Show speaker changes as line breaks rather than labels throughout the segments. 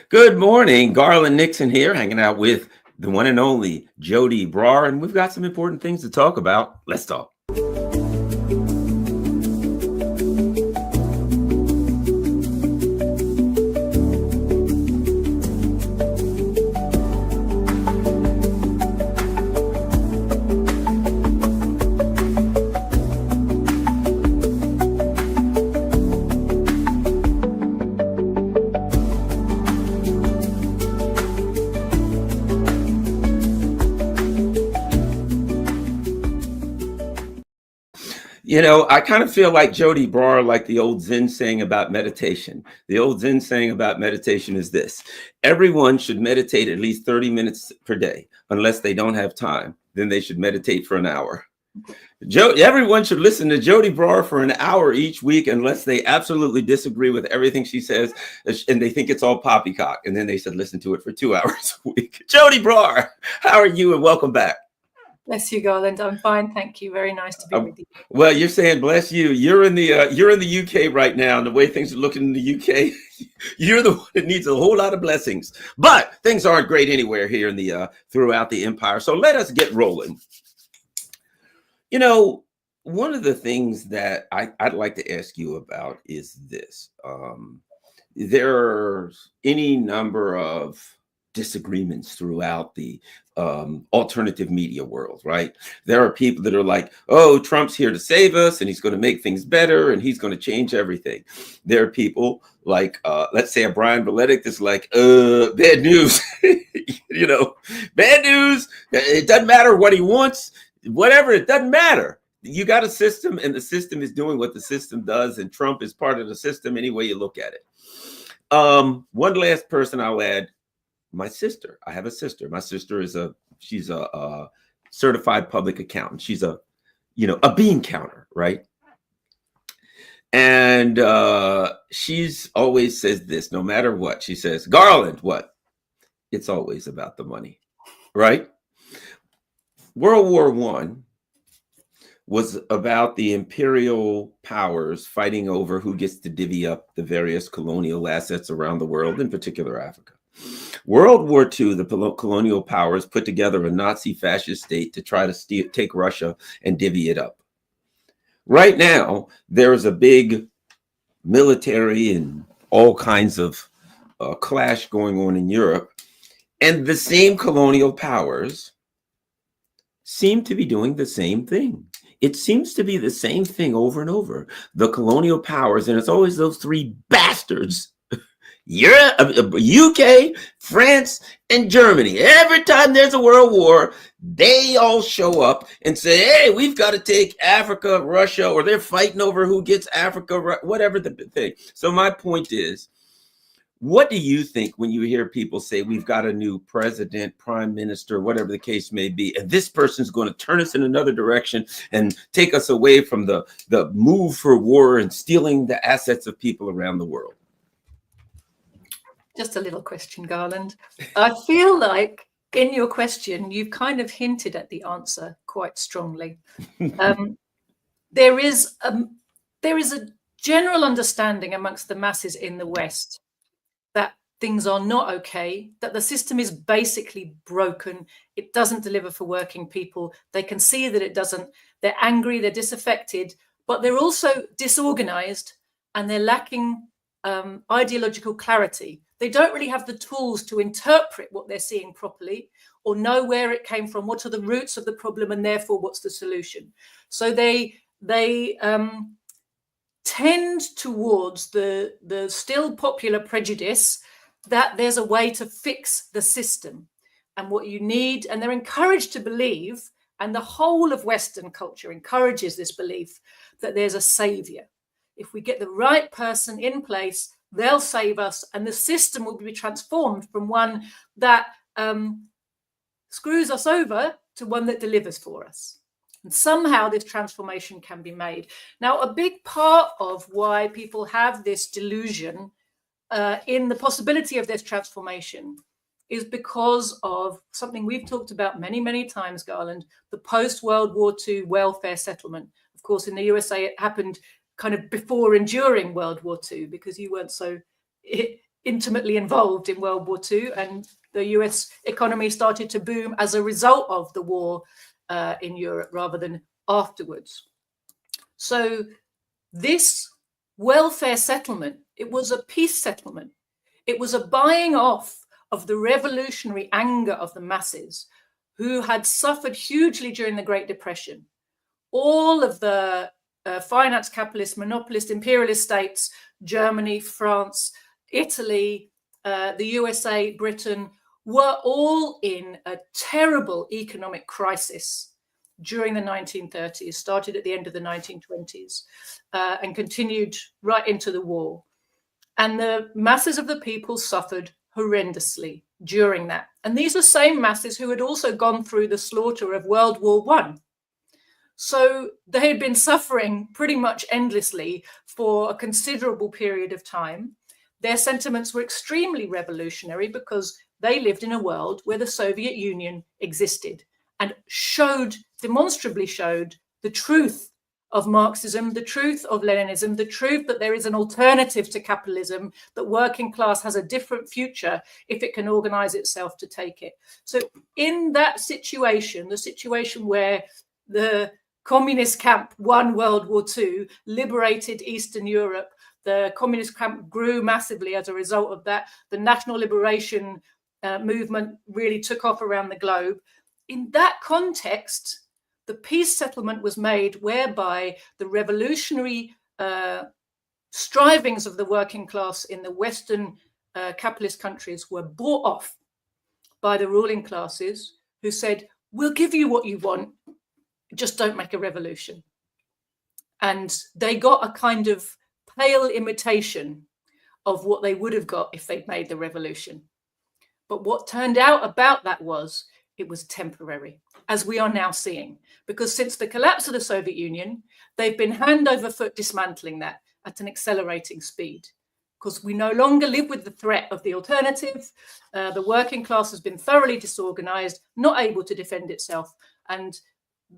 Good morning. Garland Nixon here, hanging out with the one and only Joti Brar, and we've got some important things to talk about. Let's talk. I kind of feel like Joti Brar, like the old Zen saying about meditation. The old Zen saying about meditation is this: everyone should meditate at least 30 minutes per day, unless they don't have time. Then they should meditate for an hour. Everyone should listen to Joti Brar for an hour each week, unless they absolutely disagree with everything she says and they think it's all poppycock. And then they should listen to it for 2 hours a week. Joti Brar, how are you? And welcome back.
Bless you, Garland. I'm fine, thank you. Very nice to be with you.
Well, you're saying bless you. You're in the UK right now, and the way things are looking in the UK, you're the one that needs a whole lot of blessings. But things aren't great anywhere here in the throughout the empire. So let us get rolling. One of the things that I'd like to ask you about is this: there's any number of disagreements throughout the alternative media world, right? There are people that are like, oh, Trump's here to save us and he's going to make things better and he's going to change everything. There are people like, let's say a Brian Valetic that's like, bad news, bad news. It doesn't matter what he wants, whatever, it doesn't matter. You got a system and the system is doing what the system does, and Trump is part of the system any way you look at it. One last person I'll add. My sister. I have a sister. My sister she's a certified public accountant. She's a bean counter, right? And she's always says this, no matter what. She says, Garland, what? It's always about the money, right? World War I was about the imperial powers fighting over who gets to divvy up the various colonial assets around the world, in particular Africa. World War II, the colonial powers put together a Nazi fascist state to try to take Russia and divvy it up. Right now, there's a big military and all kinds of clash going on in Europe. And the same colonial powers seem to be doing the same thing. It seems to be the same thing over and over. The colonial powers, and it's always those three bastards: Europe, UK, France, and Germany. Every time there's a world war, they all show up and say, hey, we've got to take Africa, Russia, or they're fighting over who gets Africa, whatever the thing. So my point is, what do you think when you hear people say we've got a new president, prime minister, whatever the case may be, and this person's going to turn us in another direction and take us away from the move for war and stealing the assets of people around the world?
Just a little question, Garland. I feel like in your question, you've kind of hinted at the answer quite strongly. There is a general understanding amongst the masses in the West that things are not okay, that the system is basically broken. It doesn't deliver for working people. They can see that it doesn't. They're angry, they're disaffected, but they're also disorganized and they're lacking ideological clarity. They don't really have the tools to interpret what they're seeing properly or know where it came from, what are the roots of the problem, and therefore what's the solution. So they tend towards the still popular prejudice that there's a way to fix the system and what you need, and they're encouraged to believe, and the whole of Western culture encourages this belief, that there's a saviour. If we get the right person in place, they'll save us, and the system will be transformed from one that screws us over to one that delivers for us. And somehow this transformation can be made. Now, a big part of why people have this delusion in the possibility of this transformation is because of something we've talked about many, many times, Garland, the post-World War II welfare settlement. Of course, in the USA, it happened kind of before and during World War II, because you weren't so intimately involved in World War II, and the US economy started to boom as a result of the war in Europe rather than afterwards. So this welfare settlement, it was a peace settlement. It was a buying off of the revolutionary anger of the masses who had suffered hugely during the Great Depression. All of the finance capitalist, monopolist, imperialist states, Germany, France, Italy, the USA, Britain, were all in a terrible economic crisis during the 1930s, started at the end of the 1920s, and continued right into the war. And the masses of the people suffered horrendously during that. And these are same masses who had also gone through the slaughter of World War I. So they had been suffering pretty much endlessly for a considerable period of time. Their sentiments were extremely revolutionary because they lived in a world where the Soviet Union existed and demonstrably showed the truth of Marxism, the truth of Leninism, the truth that there is an alternative to capitalism, that working class has a different future if it can organize itself to take it. So in that situation, the situation where the communist camp won World War II, liberated Eastern Europe, the communist camp grew massively as a result of that, the national liberation movement really took off around the globe. In that context, the peace settlement was made whereby the revolutionary strivings of the working class in the Western capitalist countries were bought off by the ruling classes, who said, we'll give you what you want, just don't make a revolution. And they got a kind of pale imitation of what they would have got if they'd made the revolution. But what turned out about that was it was temporary, as we are now seeing, because since the collapse of the Soviet Union, they've been hand over foot dismantling that at an accelerating speed, because we no longer live with the threat of the alternative. The working class has been thoroughly disorganized, not able to defend itself, and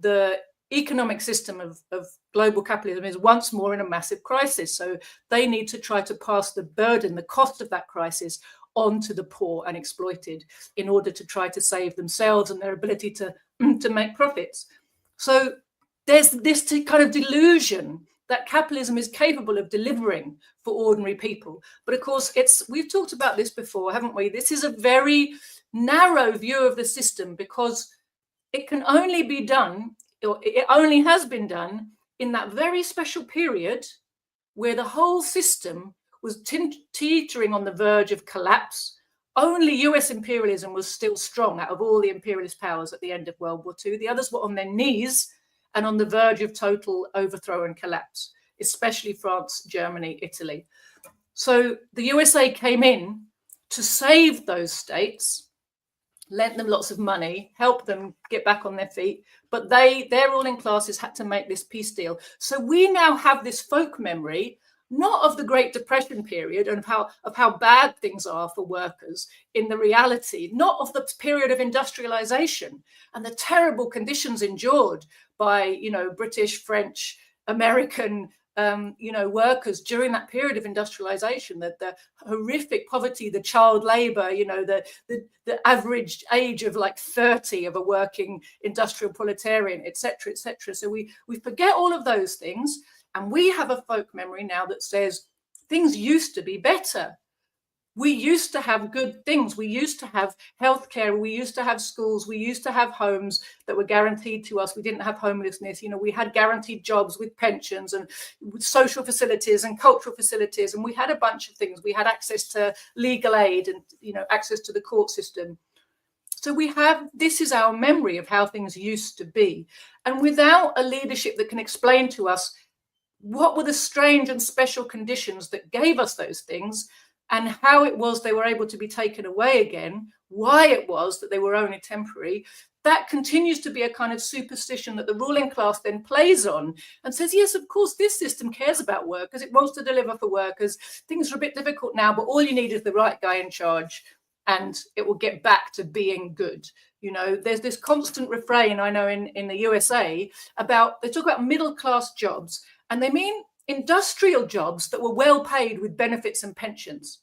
the economic system of global capitalism is once more in a massive crisis. So they need to try to pass the burden, the cost of that crisis, onto the poor and exploited in order to try to save themselves and their ability to make profits. So there's this kind of delusion that capitalism is capable of delivering for ordinary people. But of course, we've talked about this before, haven't we? This is a very narrow view of the system, because it can only be done, or it only has been done, in that very special period where the whole system was teetering on the verge of collapse. Only US imperialism was still strong out of all the imperialist powers at the end of World War II. The others were on their knees and on the verge of total overthrow and collapse, especially France, Germany, Italy. So the USA came in to save those states, lent them lots of money, helped them get back on their feet, but their ruling classes had to make this peace deal. So we now have this folk memory, not of the Great Depression period and of how bad things are for workers in the reality, not of the period of industrialization and the terrible conditions endured by, British, French, American, workers during that period of industrialization, that the horrific poverty, the child labor, the average age of like 30 of a working industrial proletarian, etc., etc. So we forget all of those things. And we have a folk memory now that says things used to be better. We used to have good things. We used to have healthcare. We used to have schools. We used to have homes that were guaranteed to us. We didn't have homelessness. We had guaranteed jobs with pensions and with social facilities and cultural facilities. And we had a bunch of things. We had access to legal aid and, access to the court system. So this is our memory of how things used to be. And without a leadership that can explain to us what were the strange and special conditions that gave us those things, and how it was they were able to be taken away again, why it was that they were only temporary, that continues to be a kind of superstition that the ruling class then plays on and says, yes, of course, this system cares about workers. It wants to deliver for workers. Things are a bit difficult now, but all you need is the right guy in charge and it will get back to being good. There's this constant refrain, I know, in the USA they talk about middle-class jobs, and they mean industrial jobs that were well paid with benefits and pensions.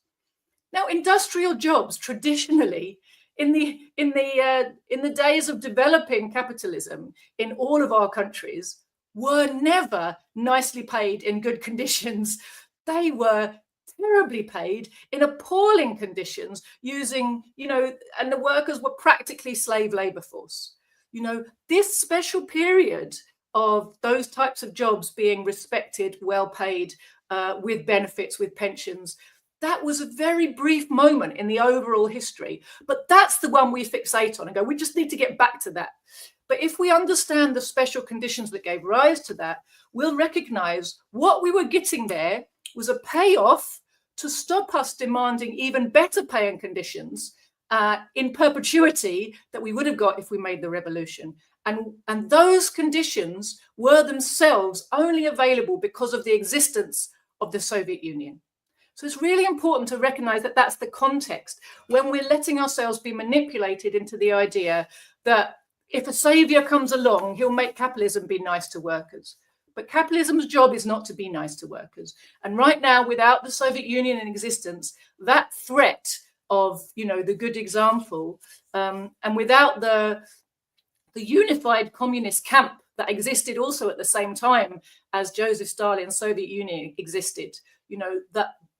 Now, industrial jobs traditionally in the days of developing capitalism in all of our countries were never nicely paid in good conditions. They were terribly paid in appalling conditions using, and the workers were practically slave labor force. This special period of those types of jobs being respected, well paid, with benefits, with pensions, that was a very brief moment in the overall history. But that's the one we fixate on and go, we just need to get back to that. But if we understand the special conditions that gave rise to that, we'll recognize what we were getting there was a payoff to stop us demanding even better pay and conditions in perpetuity that we would have got if we made the revolution. And those conditions were themselves only available because of the existence of the Soviet Union. So it's really important to recognize that that's the context when we're letting ourselves be manipulated into the idea that if a savior comes along, he'll make capitalism be nice to workers. But capitalism's job is not to be nice to workers. And right now, without the Soviet Union in existence, that threat of, the good example, and without the unified communist camp that existed also at the same time as Joseph Stalin's Soviet Union existed,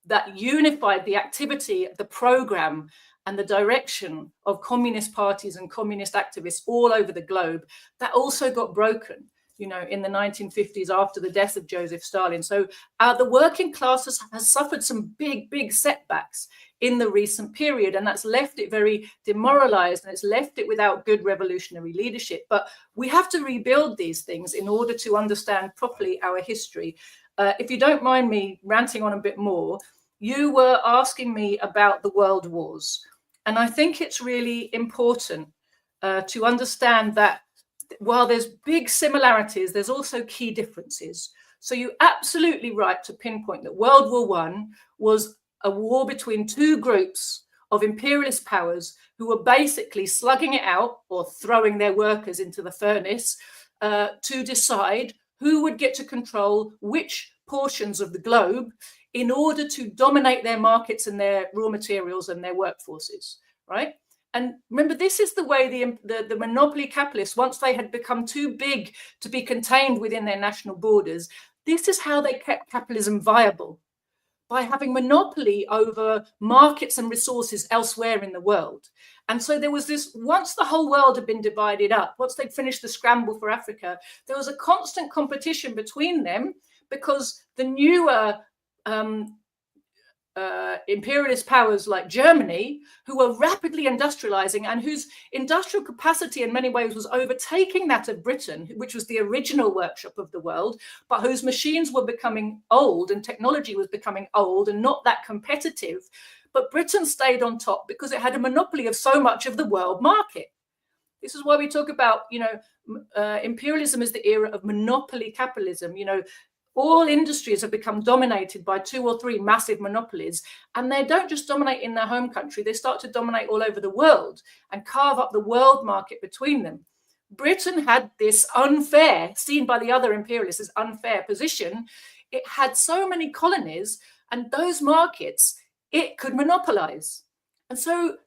that unified the activity, the program, and the direction of communist parties and communist activists all over the globe, that also got broken, in the 1950s after the death of Joseph Stalin. So the working class has suffered some big setbacks in the recent period, and that's left it very demoralized, and it's left it without good revolutionary leadership. But we have to rebuild these things in order to understand properly our history. If you don't mind me ranting on a bit more, you were asking me about the world wars. And I think it's really important to understand that while there's big similarities, there's also key differences. So you're absolutely right to pinpoint that World War I was a war between two groups of imperialist powers who were basically slugging it out or throwing their workers into the furnace to decide who would get to control which portions of the globe in order to dominate their markets and their raw materials and their workforces, right? And remember, this is the way the monopoly capitalists, once they had become too big to be contained within their national borders, this is how they kept capitalism viable, by having monopoly over markets and resources elsewhere in the world. And so there was this, once the whole world had been divided up, once they'd finished the scramble for Africa, there was a constant competition between them because the newer imperialist powers like Germany, who were rapidly industrializing and whose industrial capacity in many ways was overtaking that of Britain, which was the original workshop of the world, but whose machines were becoming old and technology was becoming old and not that competitive. But Britain stayed on top because it had a monopoly of so much of the world market. This is why we talk about, imperialism is the era of monopoly capitalism. All industries have become dominated by 2 or 3 massive monopolies, and they don't just dominate in their home country, they start to dominate all over the world and carve up the world market between them. Britain had this unfair, seen by the other imperialists as unfair position. It had so many colonies, and those markets it could monopolize. And so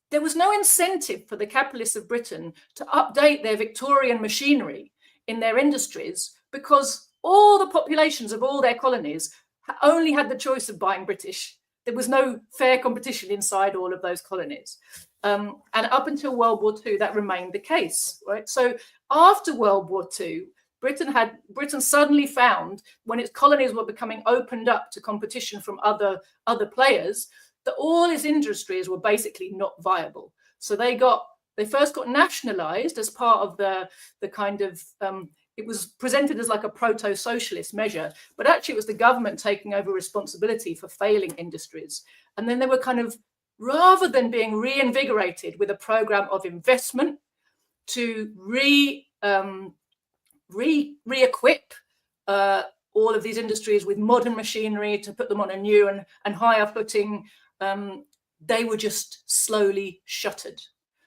there was no incentive for the capitalists of Britain to update their Victorian machinery in their industries, because all the populations of all their colonies only had the choice of buying British. There was no fair competition inside all of those colonies. And up until World War II, that remained the case, right? So after World War II, Britain suddenly found, when its colonies were becoming opened up to competition from other players, that all its industries were basically not viable. So they first got nationalized as part of the kind of, it was presented as like a proto-socialist measure, but actually it was the government taking over responsibility for failing industries. And then they were kind of, rather than being reinvigorated with a program of investment to re-equip all of these industries with modern machinery to put them on a new and higher footing, they were just slowly shuttered.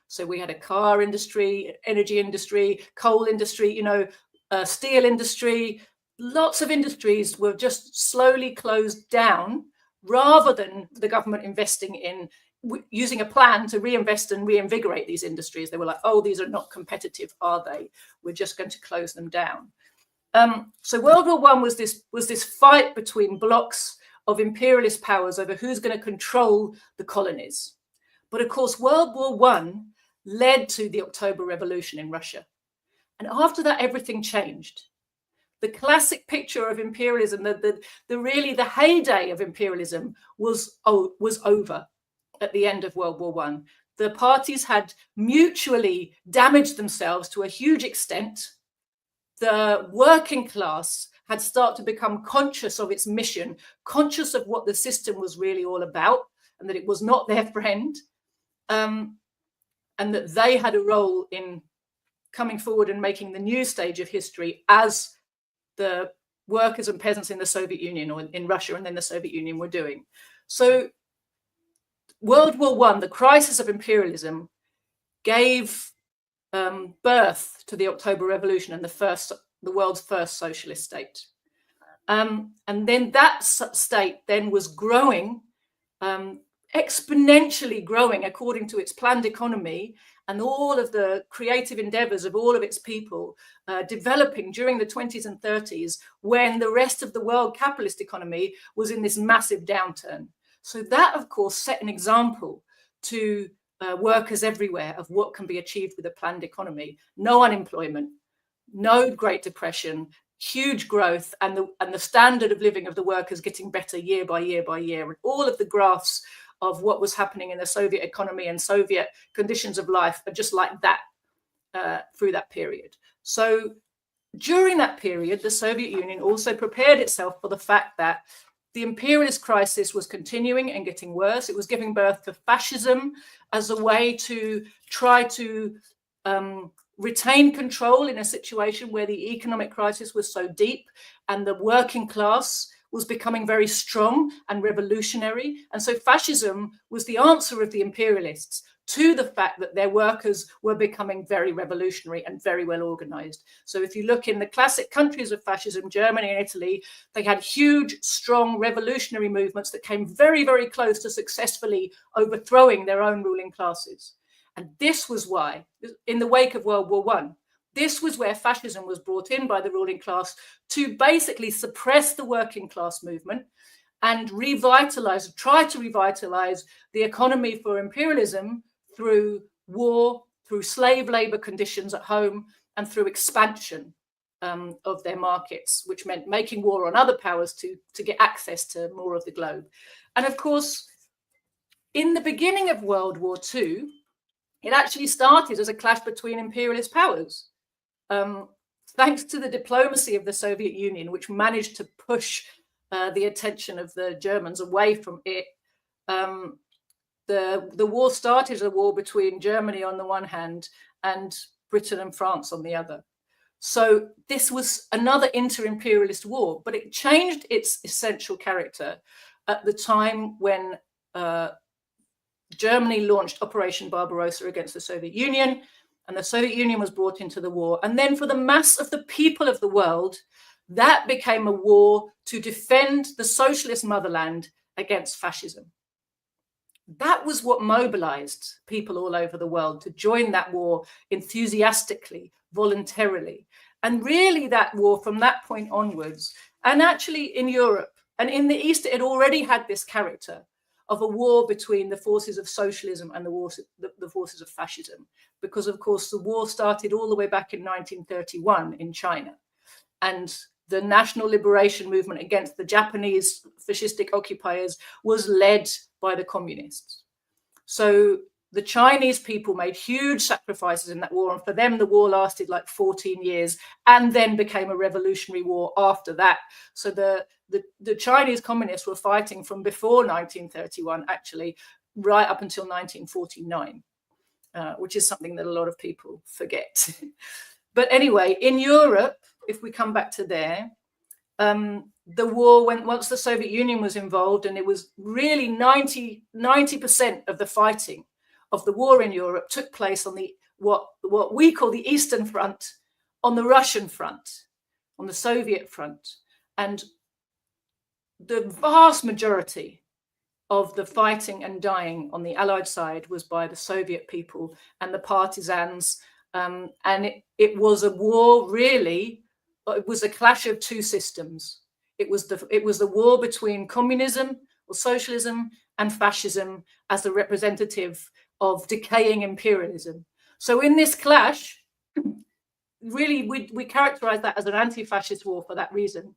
So we had a car industry, energy industry, coal industry, steel industry. Lots of industries were just slowly closed down rather than the government investing in using a plan to reinvest and reinvigorate these industries. They were like, oh, these are not competitive, are they? We're just going to close them down. So World War I was this fight between blocks of imperialist powers over who's going to control the colonies. But of course, World War I led to the October Revolution in Russia. And after that, everything changed. The classic picture of imperialism, the heyday of imperialism was over at the end of World War I. The parties had mutually damaged themselves to a huge extent. The working class had started to become conscious of its mission, conscious of what the system was really all about, and that it was not their friend, and that they had a role in coming forward and making the new stage of history as the workers and peasants in the Soviet Union, or in Russia and then the Soviet Union, were doing. So World War I, the crisis of imperialism, gave birth to the October Revolution and the world's first socialist state. And then that state then was growing, exponentially growing according to its planned economy and all of the creative endeavors of all of its people developing during the 20s and 30s, when the rest of the world capitalist economy was in this massive downturn. So that, of course, set an example to workers everywhere of what can be achieved with a planned economy. No unemployment, no Great Depression, huge growth, and the standard of living of the workers getting better year by year by year. And all of the graphs of what was happening in the Soviet economy and Soviet conditions of life are just like that through that period. So during that period, the Soviet Union also prepared itself for the fact that the imperialist crisis was continuing and getting worse. It was giving birth to fascism as a way to try to retain control in a situation where the economic crisis was so deep and the working class was becoming very strong and revolutionary. And so fascism was the answer of the imperialists to the fact that their workers were becoming very revolutionary and very well organized. So if you look in the classic countries of fascism, Germany and Italy, they had huge, strong revolutionary movements that came very, very close to successfully overthrowing their own ruling classes. And this was why, in the wake of World War I, this was where fascism was brought in by the ruling class to basically suppress the working class movement and try to revitalize the economy for imperialism through war, through slave labor conditions at home, and through expansion of their markets, which meant making war on other powers to get access to more of the globe. And of course, in the beginning of World War II, it actually started as a clash between imperialist powers. Thanks to the diplomacy of the Soviet Union, which managed to push the attention of the Germans away from it, the war started as a war between Germany on the one hand and Britain and France on the other. So this was another inter-imperialist war, but it changed its essential character at the time when Germany launched Operation Barbarossa against the Soviet Union, and the Soviet Union was brought into the war. And then for the mass of the people of the world, that became a war to defend the socialist motherland against fascism. That was what mobilized people all over the world to join that war enthusiastically, voluntarily. And really that war from that point onwards, and actually in Europe and in the East, it already had this character of a war between the forces of socialism and the forces of fascism. Because, of course, the war started all the way back in 1931 in China. And the national liberation movement against the Japanese fascistic occupiers was led by the communists. So the Chinese people made huge sacrifices in that war. And for them, the war lasted like 14 years and then became a revolutionary war after that. So the Chinese communists were fighting from before 1931, actually, right up until 1949, which is something that a lot of people forget. But anyway, in Europe, if we come back to there, the war went, once the Soviet Union was involved, and it was really 90% of the fighting of the war in Europe took place on the what we call the Eastern Front, on the Russian front, on the Soviet front. And the vast majority of the fighting and dying on the Allied side was by the Soviet people and the partisans. And it was a war, really. It was a clash of two systems. It was the war between communism or socialism and fascism as the representative of decaying imperialism. So in this clash, really, we characterize that as an anti-fascist war for that reason.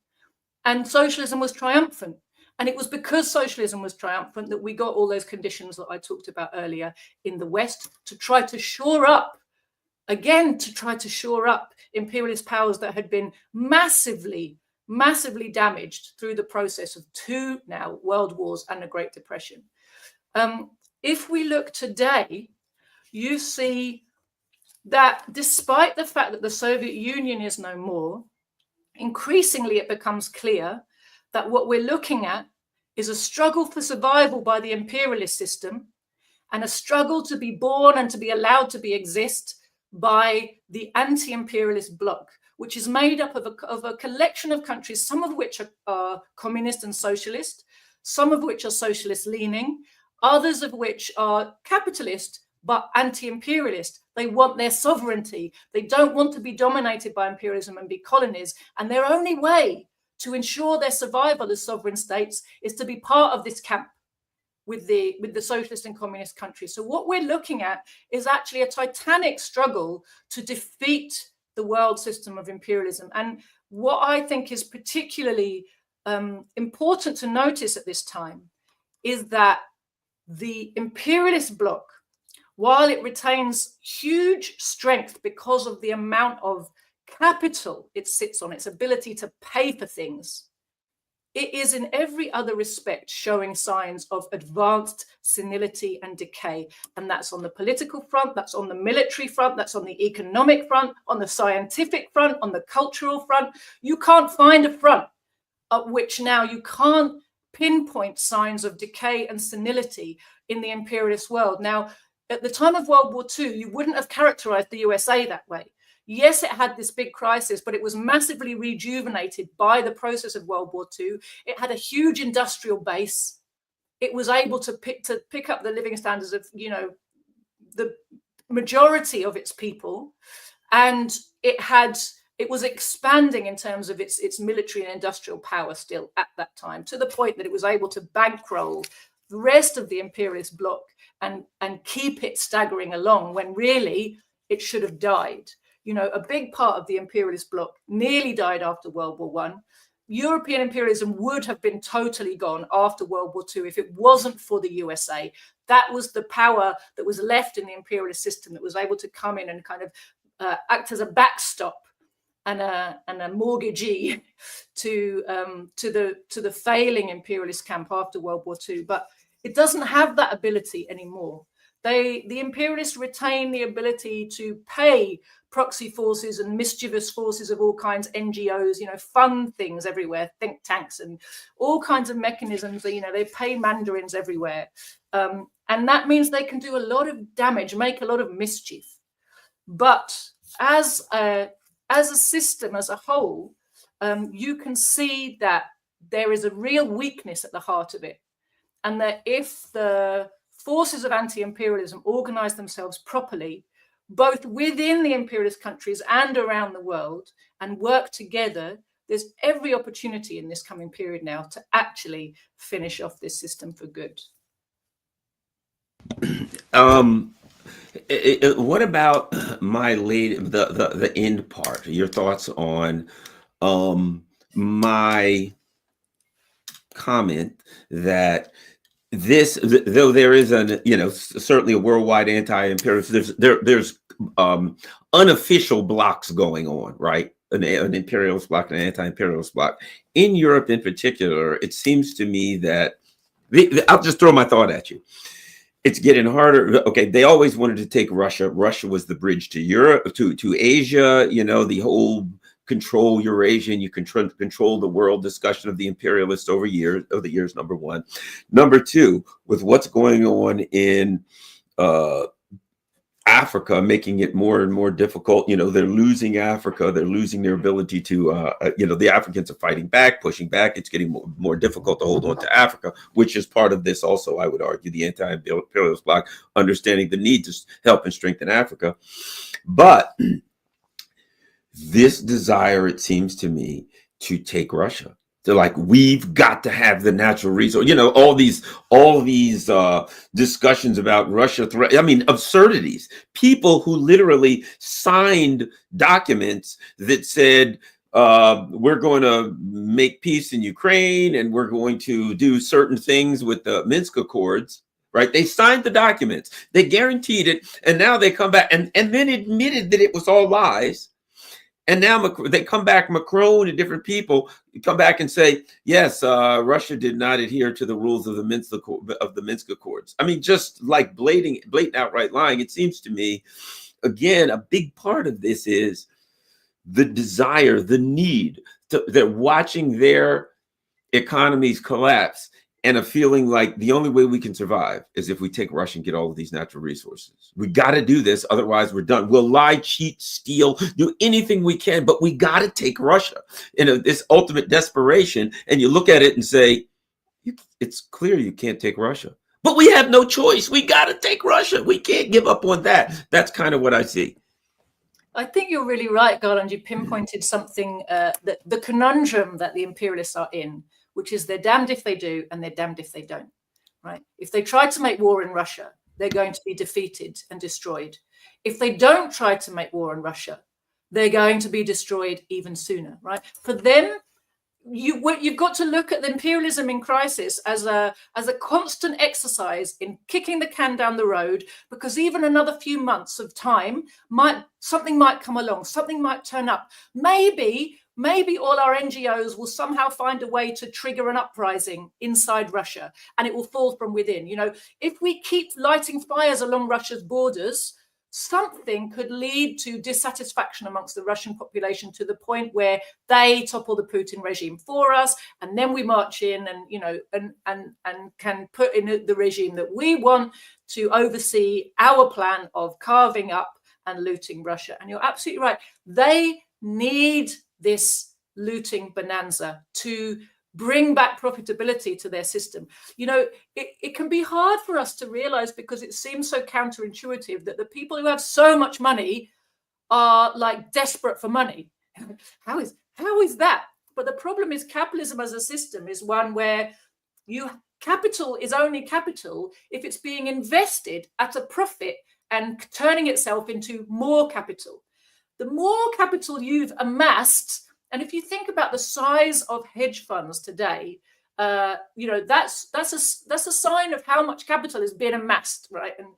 And socialism was triumphant. And it was because socialism was triumphant that we got all those conditions that I talked about earlier in the West to try to shore up, again, to try to shore up imperialist powers that had been massively, massively damaged through the process of two now world wars and the Great Depression. If we look today, you see that despite the fact that the Soviet Union is no more, increasingly it becomes clear that what we're looking at is a struggle for survival by the imperialist system and a struggle to be born and to be allowed to exist by the anti-imperialist bloc, which is made up of a collection of countries, some of which are communist and socialist, some of which are socialist leaning, others of which are capitalist but anti-imperialist. They want their sovereignty. They don't want to be dominated by imperialism and be colonies. And their only way to ensure their survival as sovereign states is to be part of this camp with the socialist and communist countries. So what we're looking at is actually a titanic struggle to defeat the world system of imperialism. And what I think is particularly important to notice at this time is that the imperialist bloc, while it retains huge strength because of the amount of capital it sits on, its ability to pay for things, it is in every other respect showing signs of advanced senility and decay. And that's on the political front, that's on the military front, that's on the economic front, on the scientific front, on the cultural front. You can't find a front at which now you can't pinpoint signs of decay and senility in the imperialist world. Now, at the time of World War II, you wouldn't have characterized the USA that way. Yes, it had this big crisis, but it was massively rejuvenated by the process of World War II. It had a huge industrial base. It was able to pick up the living standards of, the majority of its people, and it was expanding in terms of its military and industrial power still at that time, to the point that it was able to bankroll the rest of the imperialist bloc and keep it staggering along when really it should have died. A big part of the imperialist bloc nearly died after World War I. European imperialism would have been totally gone after World War II if it wasn't for the USA. That was the power that was left in the imperialist system that was able to come in and kind of act as a backstop and a mortgagee to the failing imperialist camp after World War II. But it doesn't have that ability anymore. The imperialists retain the ability to pay proxy forces and mischievous forces of all kinds, NGOs, fund things everywhere, think tanks and all kinds of mechanisms. They pay mandarins everywhere. And that means they can do a lot of damage, make a lot of mischief. But as a system, as a whole, you can see that there is a real weakness at the heart of it. And that if the forces of anti-imperialism organize themselves properly, both within the imperialist countries and around the world, and work together, there's every opportunity in this coming period now to actually finish off this system for good.
What about the end part? Your thoughts on my comment that this, though there is certainly a worldwide anti-imperialist, there's unofficial blocks going on, right? An imperialist bloc and an anti-imperialist bloc. In Europe in particular, it seems to me that, I'll just throw my thought at you. It's getting harder. Okay, they always wanted to take Russia. Russia was the bridge to Europe, to Asia, the whole control Eurasia and you control the world discussion of the imperialists over the years, number one. Number two, with what's going on in Africa, making it more and more difficult. They're losing Africa. They're losing their ability to, the Africans are fighting back, pushing back. It's getting more difficult to hold on to Africa, which is part of this also, I would argue, the anti-imperialist bloc, understanding the need to help and strengthen Africa. But this desire, it seems to me, to take Russia. They're like, we've got to have the natural resource. All these discussions about Russia threat. I mean, absurdities. People who literally signed documents that said, we're going to make peace in Ukraine and we're going to do certain things with the Minsk Accords. Right? They signed the documents. They guaranteed it. And now they come back and then admitted that it was all lies. And now they come back, Macron and different people come back and say, yes, Russia did not adhere to the rules of the Minsk Accords. I mean, just like blatant outright lying. It seems to me, again, a big part of this is the desire, the need. They're watching their economies collapse and a feeling like the only way we can survive is if we take Russia and get all of these natural resources. We got to do this. Otherwise, we're done. We'll lie, cheat, steal, do anything we can, but we got to take Russia in this ultimate desperation. And you look at it and say, it's clear you can't take Russia, but we have no choice. We got to take Russia. We can't give up on that. That's kind of what I see.
I think you're really right, Garland. You pinpointed something, that the conundrum that the imperialists are in, which is they're damned if they do and they're damned if they don't, right? If they try to make war in Russia, they're going to be defeated and destroyed. If they don't try to make war in Russia, they're going to be destroyed even sooner, right? For them, you've got to look at the imperialism in crisis as a constant exercise in kicking the can down the road, because even another few months of time something might come along, something might turn up. Maybe all our NGOs will somehow find a way to trigger an uprising inside Russia and it will fall from within. If we keep lighting fires along Russia's borders, something could lead to dissatisfaction amongst the Russian population to the point where they topple the Putin regime for us, and then we march in and can put in the regime that we want to oversee our plan of carving up and looting Russia. And you're absolutely right. They need this looting bonanza to bring back profitability to their system. It can be hard for us to realize, because it seems so counterintuitive, that the people who have so much money are like desperate for money. How is that? But the problem is, capitalism as a system is one where capital is only capital if it's being invested at a profit and turning itself into more capital. The more capital you've amassed, and if you think about the size of hedge funds today, that's a sign of how much capital is being amassed, right? And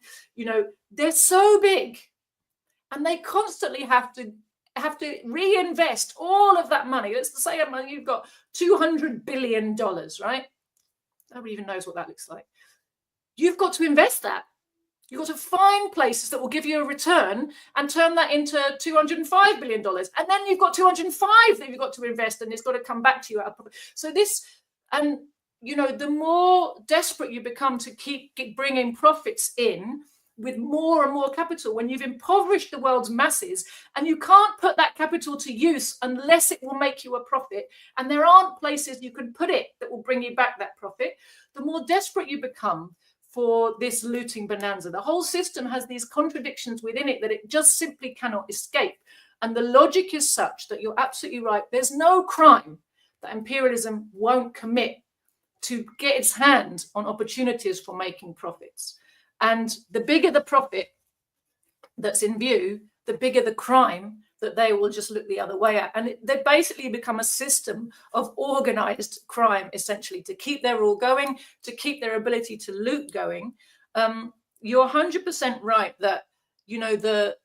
they're so big, and they constantly have to reinvest all of that money. Let's say you've got $200 billion, right? Nobody even knows what that looks like. You've got to invest that. You've got to find places that will give you a return and turn that into $205 billion. And then you've got 205 that you've got to invest, and it's got to come back to you. So the more desperate you become to keep bringing profits in with more and more capital, when you've impoverished the world's masses and you can't put that capital to use unless it will make you a profit, and there aren't places you can put it that will bring you back that profit, the more desperate you become for this looting bonanza. The whole system has these contradictions within it that it just simply cannot escape. And the logic is such that you're absolutely right. There's no crime that imperialism won't commit to get its hand on opportunities for making profits. And the bigger the profit that's in view, the bigger the crime that they will just look the other way at. And they basically become a system of organized crime, essentially, to keep their rule going, to keep their ability to loot going. You're 100% right that, the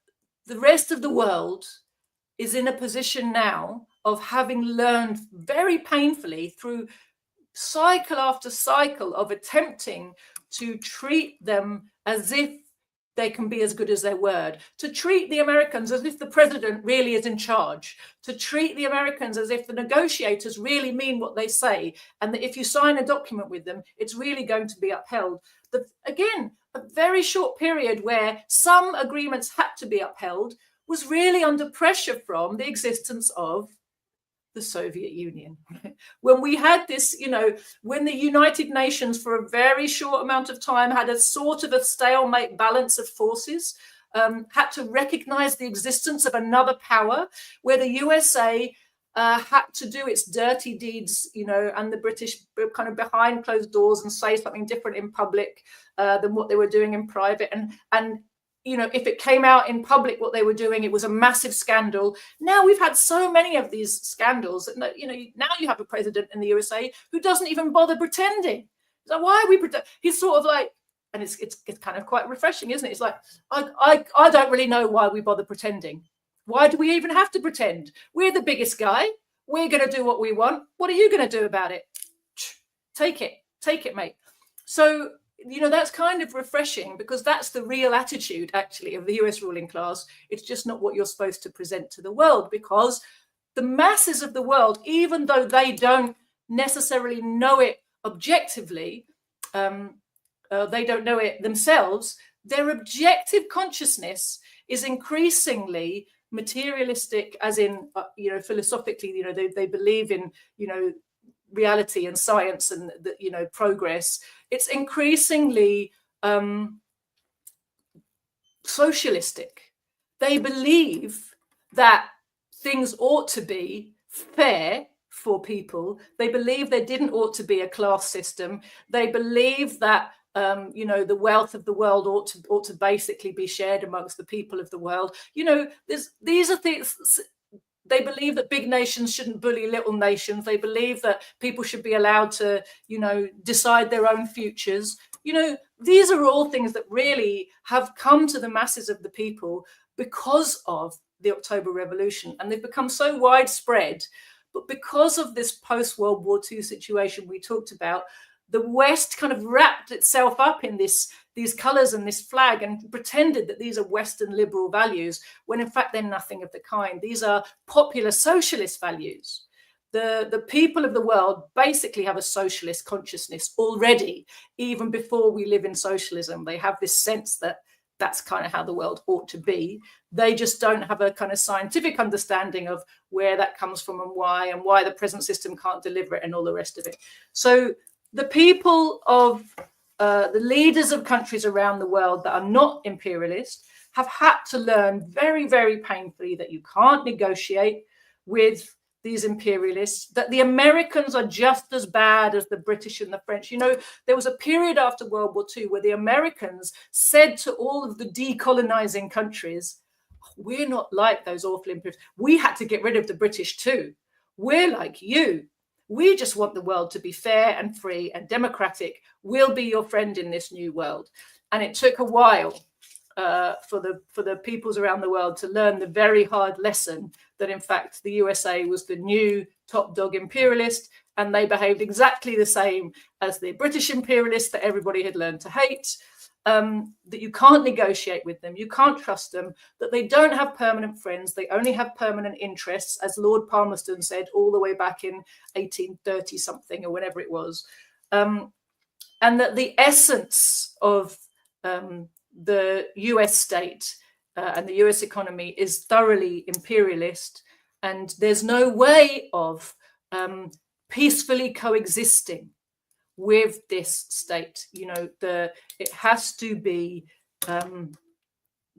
rest of the world is in a position now of having learned very painfully through cycle after cycle of attempting to treat them as if they can be as good as their word, to treat the Americans as if the president really is in charge, to treat the Americans as if the negotiators really mean what they say, and that if you sign a document with them, it's really going to be upheld. Again, a very short period where some agreements had to be upheld was really under pressure from the existence of the Soviet Union. When we had this, when the United Nations for a very short amount of time had a sort of a stalemate balance of forces, had to recognize the existence of another power, where the USA had to do its dirty deeds, and the British kind of behind closed doors and say something different in public than what they were doing in private. And if it came out in public what they were doing, it was a massive scandal. Now we've had so many of these scandals that, now you have a president in the USA who doesn't even bother pretending. So why are we pretend? He's sort of like, and it's kind of quite refreshing, isn't it? It's like, I don't really know why we bother pretending. Why do we even have to pretend? We're the biggest guy. We're going to do what we want. What are you going to do about it? Take it, mate. So, that's kind of refreshing, because that's the real attitude, actually, of the US ruling class. It's just not what you're supposed to present to the world, because the masses of the world, even though they don't necessarily know it objectively, they don't know it themselves, their objective consciousness is increasingly materialistic, as in, philosophically, they believe in, reality and science and progress. It's increasingly socialistic. They believe that things ought to be fair for people. They believe there didn't ought to be a class system. They believe that the wealth of the world ought to basically be shared amongst the people of the world. These are things. They believe that big nations shouldn't bully little nations. They believe that people should be allowed to, decide their own futures. These are all things that really have come to the masses of the people because of the October Revolution. And they've become so widespread. But because of this post-World War II situation we talked about, the West kind of wrapped itself up in these colours and this flag and pretended that these are Western liberal values, when in fact they're nothing of the kind. These are popular socialist values. The people of the world basically have a socialist consciousness already, even before we live in socialism. They have this sense that that's kind of how the world ought to be. They just don't have a kind of scientific understanding of where that comes from and why the present system can't deliver it and all the rest of it. So the people of the leaders of countries around the world that are not imperialist have had to learn very, very painfully that you can't negotiate with these imperialists, that the Americans are just as bad as the British and the French. There was a period after World War II where the Americans said to all of the decolonizing countries, we're not like those awful imperialists. We had to get rid of the British too. We're like you. We just want the world to be fair and free and democratic. We'll be your friend in this new world. And it took a while for the peoples around the world to learn the very hard lesson that, in fact, the USA was the new top dog imperialist, and they behaved exactly the same as the British imperialists that everybody had learned to hate. That you can't negotiate with them, you can't trust them, that they don't have permanent friends, they only have permanent interests, as Lord Palmerston said all the way back in 1830 something or whenever it was, and that the essence of the US state and the US economy is thoroughly imperialist, and there's no way of peacefully coexisting with this state. It has to be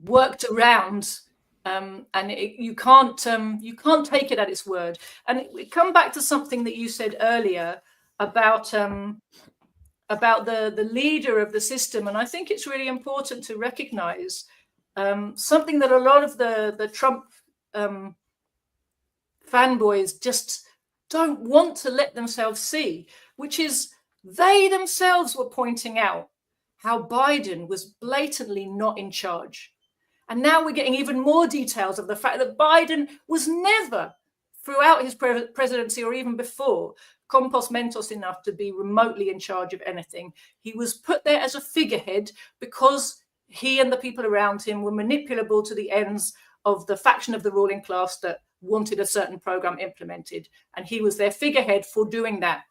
worked around, and you can't take it at its word. And we come back to something that you said earlier about the leader of the system, and I think it's really important to recognize something that a lot of the Trump fanboys just don't want to let themselves see, which is they themselves were pointing out how Biden was blatantly not in charge. And now we're getting even more details of the fact that Biden was never, throughout his presidency or even before, compos mentis enough to be remotely in charge of anything. He was put there as a figurehead because he and the people around him were manipulable to the ends of the faction of the ruling class that wanted a certain program implemented. And he was their figurehead for doing that.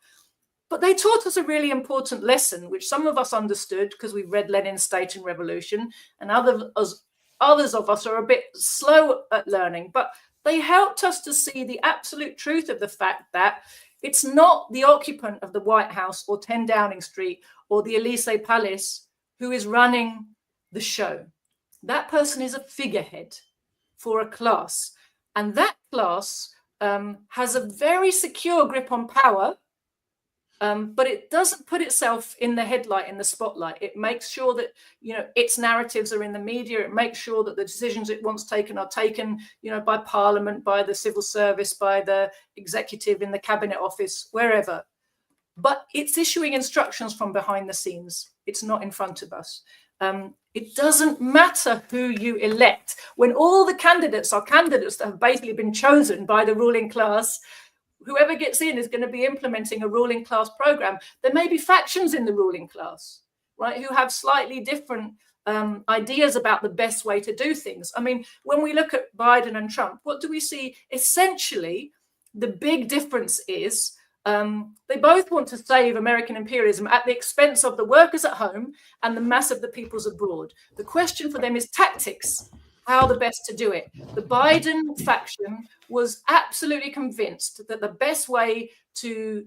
But they taught us a really important lesson, which some of us understood because we've read Lenin's State and Revolution, and others of us are a bit slow at learning. But they helped us to see the absolute truth of the fact that it's not the occupant of the White House or 10 Downing Street or the Élysée Palace who is running the show. That person is a figurehead for a class. And that class has a very secure grip on power, but it doesn't put itself in the headlight, in the spotlight. It makes sure that, its narratives are in the media. It makes sure that the decisions it wants taken are taken, by Parliament, by the civil service, by the executive in the cabinet office, wherever. But it's issuing instructions from behind the scenes. It's not in front of us. It doesn't matter who you elect. When all the candidates are candidates that have basically been chosen by the ruling class, whoever gets in is going to be implementing a ruling class program. There may be factions in the ruling class, right, who have slightly different ideas about the best way to do things. I mean, when we look at Biden and Trump, what do we see? Essentially, the big difference is they both want to save American imperialism at the expense of the workers at home and the mass of the peoples abroad. The question for them is tactics, how the best to do it. The Biden faction was absolutely convinced that the best way to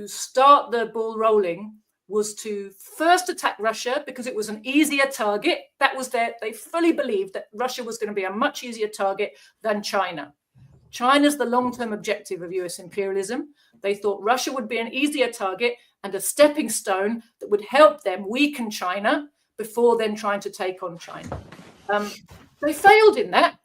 start the ball rolling was to first attack Russia because it was an easier target. That was they fully believed that Russia was going to be a much easier target than China. China's the long-term objective of US imperialism. They thought Russia would be an easier target and a stepping stone that would help them weaken China before then trying to take on China. They failed in that.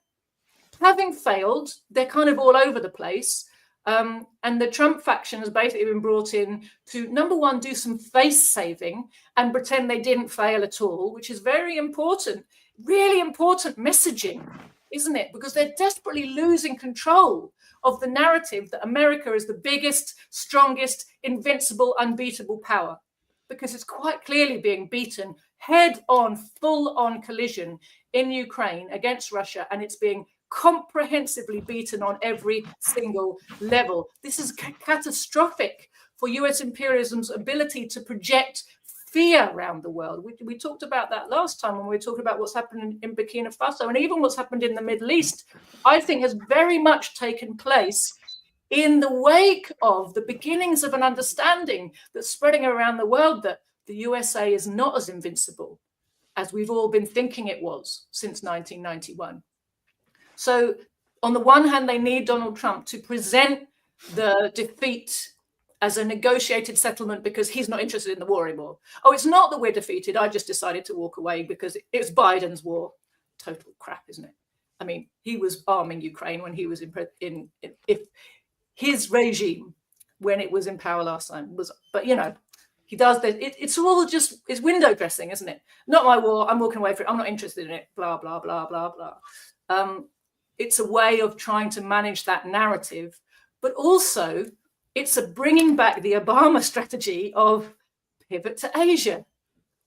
Having failed, they're kind of all over the place. And the Trump faction has basically been brought in to, number one, do some face saving and pretend they didn't fail at all, which is very important, really important messaging, isn't it? Because they're desperately losing control of the narrative that America is the biggest, strongest, invincible, unbeatable power, because it's quite clearly being beaten head-on, full-on collision in Ukraine against Russia, and it's being comprehensively beaten on every single level. This is catastrophic for US imperialism's ability to project fear around the world. We talked about that last time when we were talking about what's happened in Burkina Faso, and even what's happened in the Middle East, I think has very much taken place in the wake of the beginnings of an understanding that's spreading around the world that the USA is not as invincible as we've all been thinking it was since 1991. So on the one hand, they need Donald Trump to present the defeat as a negotiated settlement because he's not interested in the war anymore. Oh, it's not that we're defeated. I just decided to walk away because it's Biden's war. Total crap, isn't it? I mean, he was arming Ukraine when he was in his regime when it was in power last time was, but he does this. It's all just, it's window dressing, isn't it? Not my war. I'm walking away from it. I'm not interested in it. Blah, blah, blah, blah, blah. It's a way of trying to manage that narrative, but also it's a bringing back the Obama strategy of pivot to Asia.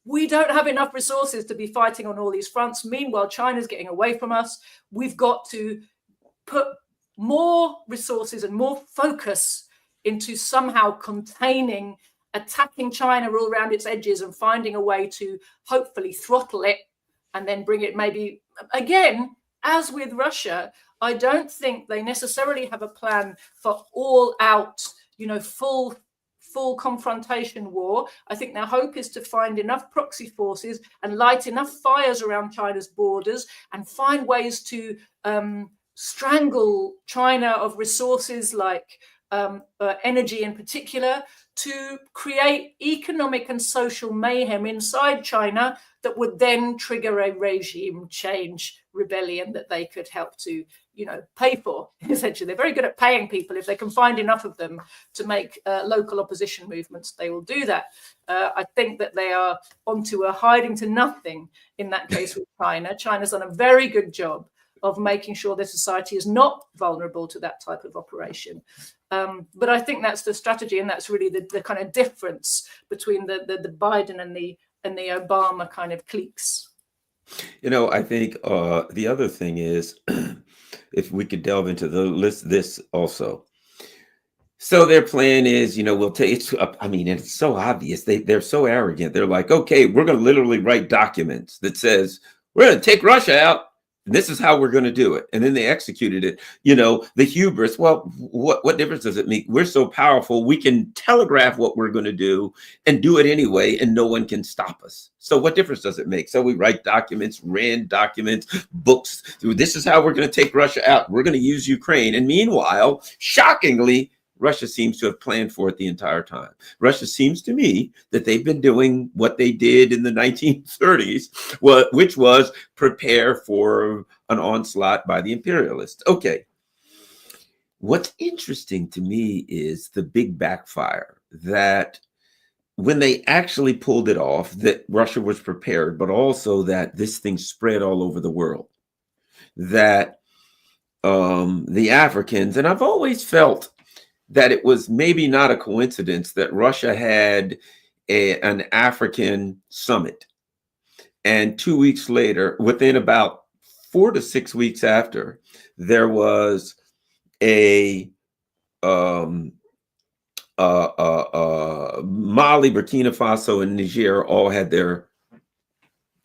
We don't have enough resources to be fighting on all these fronts. Meanwhile, China's getting away from us. We've got to put more resources and more focus into somehow containing, attacking China all around its edges and finding a way to hopefully throttle it and then bring it maybe, again, as with Russia, I don't think they necessarily have a plan for all out, full confrontation war. I think their hope is to find enough proxy forces and light enough fires around China's borders and find ways to strangle China of resources like energy in particular, to create economic and social mayhem inside China that would then trigger a regime change rebellion that they could help to, pay for. Essentially, they're very good at paying people. If they can find enough of them to make local opposition movements, they will do that. I think that they are onto a hiding to nothing in that case with China. China's done a very good job of making sure their society is not vulnerable to that type of operation. But I think that's the strategy, and that's really the kind of difference between the Biden and the Obama kind of cliques.
I think the other thing is, if we could delve into this also, So their plan is, we'll take it's I mean, it's so obvious. They're so arrogant. They're like, okay, we're going to literally write documents that says we're going to take Russia out. And this is how we're going to do it. And then they executed it. The hubris. Well, what difference does it make? We're so powerful. We can telegraph what we're going to do and do it anyway, and no one can stop us. So what difference does it make? So we write documents, ran documents, books. This is how we're going to take Russia out. We're going to use Ukraine. And meanwhile, shockingly, Russia seems to have planned for it the entire time. Russia seems to me that they've been doing what they did in the 1930s, which was prepare for an onslaught by the imperialists. Okay. What's interesting to me is the big backfire that when they actually pulled it off, that Russia was prepared, but also that this thing spread all over the world. That the Africans, and I've always felt that it was maybe not a coincidence that Russia had an African summit. And 2 weeks later, within about 4 to 6 weeks after, there was a Mali, Burkina Faso, and Niger all had their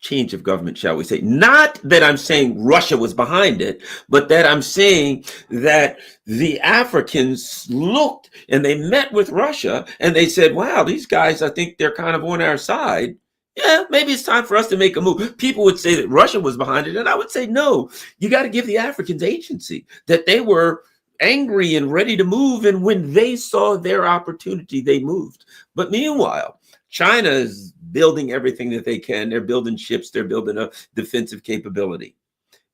change of government, shall we say. Not that I'm saying Russia was behind it, but that I'm saying that the Africans looked and they met with Russia and they said, wow, these guys, I think they're kind of on our side. Yeah, maybe it's time for us to make a move. People would say that Russia was behind it. And I would say, no, you got to give the Africans agency, that they were angry and ready to move. And when they saw their opportunity, they moved. But meanwhile, China is building everything that they can. They're building ships. They're building a defensive capability.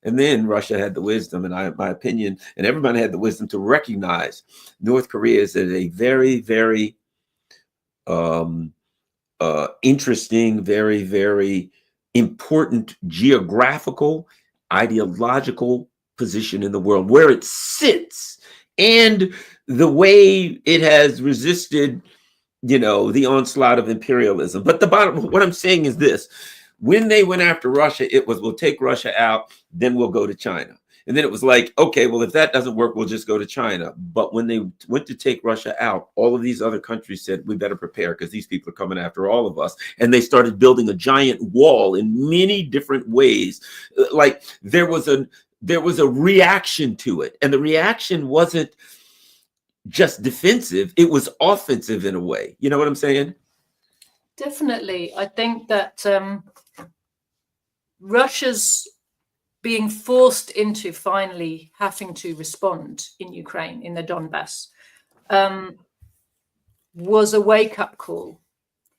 And then Russia had the wisdom, and my opinion, and everybody had the wisdom to recognize North Korea is a very, very interesting, very, very important geographical, ideological position in the world, where it sits and the way it has resisted the onslaught of imperialism. But what I'm saying is this: when they went after Russia, it was, we'll take Russia out, then we'll go to China. And then it was like, okay, well, if that doesn't work, we'll just go to China. But when they went to take Russia out, all of these other countries said, we better prepare because these people are coming after all of us. And they started building a giant wall in many different ways. Like there was a reaction to it. And the reaction wasn't just defensive, it was offensive in a way. You know what I'm saying?
Definitely. I think that Russia's being forced into finally having to respond in Ukraine, in the Donbass, was a wake-up call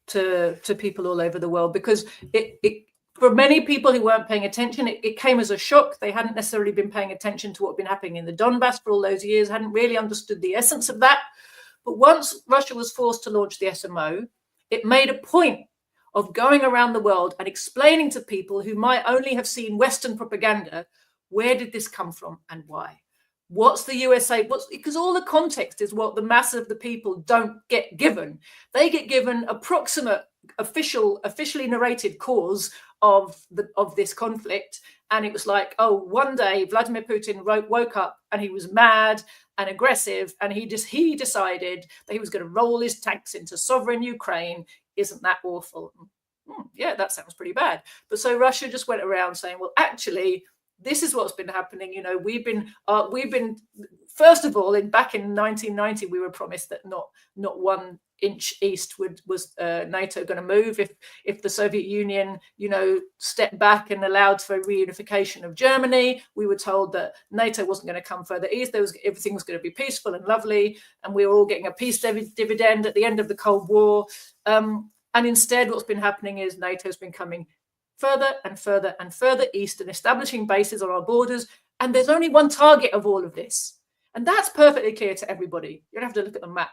to people all over the world, because it for many people who weren't paying attention, it came as a shock. They hadn't necessarily been paying attention to what had been happening in the Donbass for all those years, hadn't really understood the essence of that. But once Russia was forced to launch the SMO, it made a point of going around the world and explaining to people who might only have seen Western propaganda, where did this come from and why? What's the USA? Because all the context is what the mass of the people don't get given. They get given approximate officially narrated cause of this conflict, and it was like, oh, one day Vladimir Putin woke up and he was mad and aggressive, and he decided that he was going to roll his tanks into sovereign Ukraine. Isn't that awful? Yeah, that sounds pretty bad. But so Russia just went around saying, well, actually, this is what's been happening. We've been first of all, back in 1990, we were promised that not 1 inch east was NATO going to move if the Soviet Union, stepped back and allowed for reunification of Germany. We were told that NATO wasn't going to come further east. Everything was going to be peaceful and lovely, and we were all getting a peace dividend at the end of the Cold War. And instead, what's been happening is NATO's been coming further and further and further east and establishing bases on our borders. And there's only one target of all of this. And that's perfectly clear to everybody. You don't have to look at the map.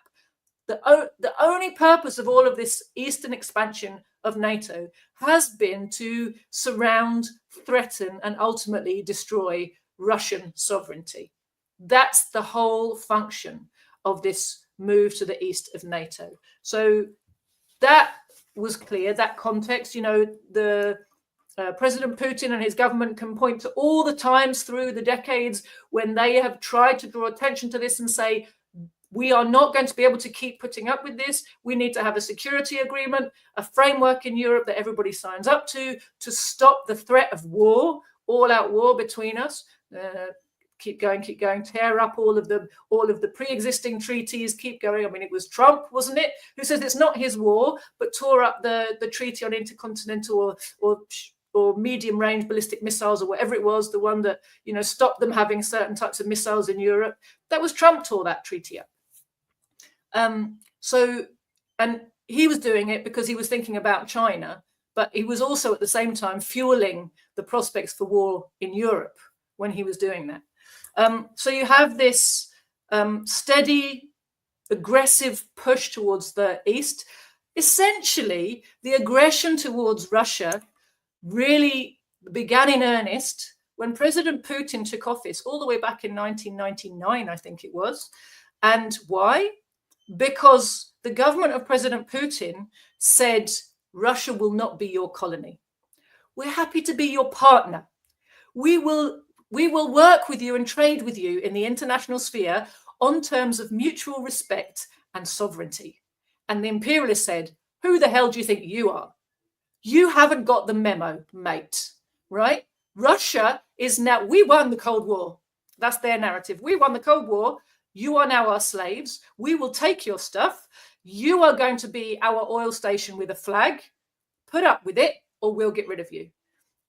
The only purpose of all of this eastern expansion of NATO has been to surround, threaten, and ultimately destroy Russian sovereignty. That's the whole function of this move to the east of NATO. So that was clear, that context. President Putin and his government can point to all the times through the decades when they have tried to draw attention to this and say, We are not going to be able to keep putting up with this. We need to have a security agreement, a framework in Europe that everybody signs up to stop the threat of war, all-out war between us. Keep going, tear up all of the pre-existing treaties, keep going. I mean, it was Trump, wasn't it, who says it's not his war, but tore up the treaty on intercontinental or medium-range ballistic missiles, or whatever it was, the one that, you know, stopped them having certain types of missiles in Europe. That was Trump tore that treaty up. And he was doing it because he was thinking about China, but he was also at the same time fueling the prospects for war in Europe when he was doing that. So you have this steady, aggressive push towards the East. Essentially, the aggression towards Russia really began in earnest when President Putin took office all the way back in 1999, I think it was. And why? Because the government of President Putin said, Russia will not be your colony. We're happy to be your partner. We will work with you and trade with you in the international sphere on terms of mutual respect and sovereignty. And the imperialists said, who the hell do you think you are? You haven't got the memo, mate, right? Russia is now, we won the Cold War. That's their narrative. We won the Cold War. You are now our slaves. We will take your stuff. You are going to be our oil station with a flag. Put up with it, or we'll get rid of you.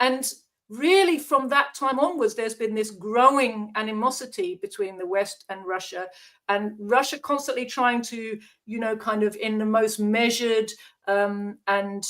And really, from that time onwards, there's been this growing animosity between the West and Russia constantly trying to, you know, kind of in the most measured and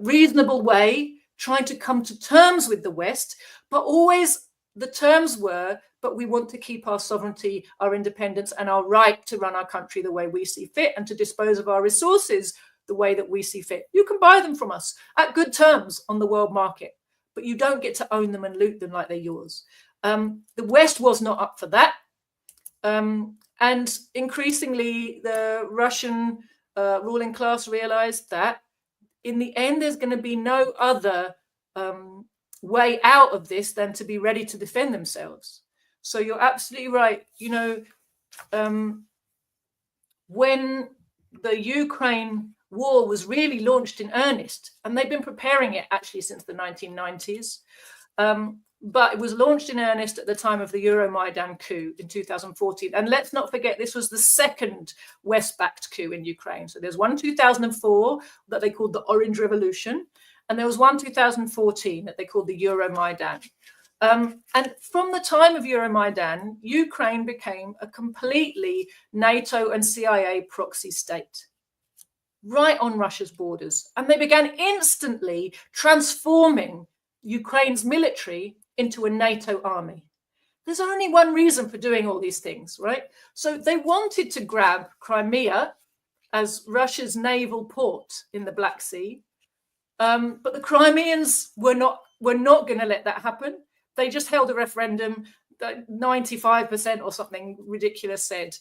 reasonable way, trying to come to terms with the West, but always the terms were, but we want to keep our sovereignty, our independence, and our right to run our country the way we see fit and to dispose of our resources the way that we see fit. You can buy them from us at good terms on the world market, but you don't get to own them and loot them like they're yours. The West was not up for that. And increasingly, the Russian ruling class realized that in the end, there's going to be no other way out of this than to be ready to defend themselves. So you're absolutely right. You know, when the Ukraine war was really launched in earnest, and they've been preparing it actually since the 1990s, but it was launched in earnest at the time of the Euromaidan coup in 2014. And let's not forget, this was the second West-backed coup in Ukraine. So there's one in 2004 that they called the Orange Revolution, and there was one in 2014 that they called the Euromaidan. And from the time of Euromaidan, Ukraine became a completely NATO and CIA proxy state, right on Russia's borders. And they began instantly transforming Ukraine's military into a NATO army. There's only one reason for doing all these things, right? So they wanted to grab Crimea as Russia's naval port in the Black Sea, but the Crimeans were not going to let that happen. They just held a referendum. 95% or something ridiculous said,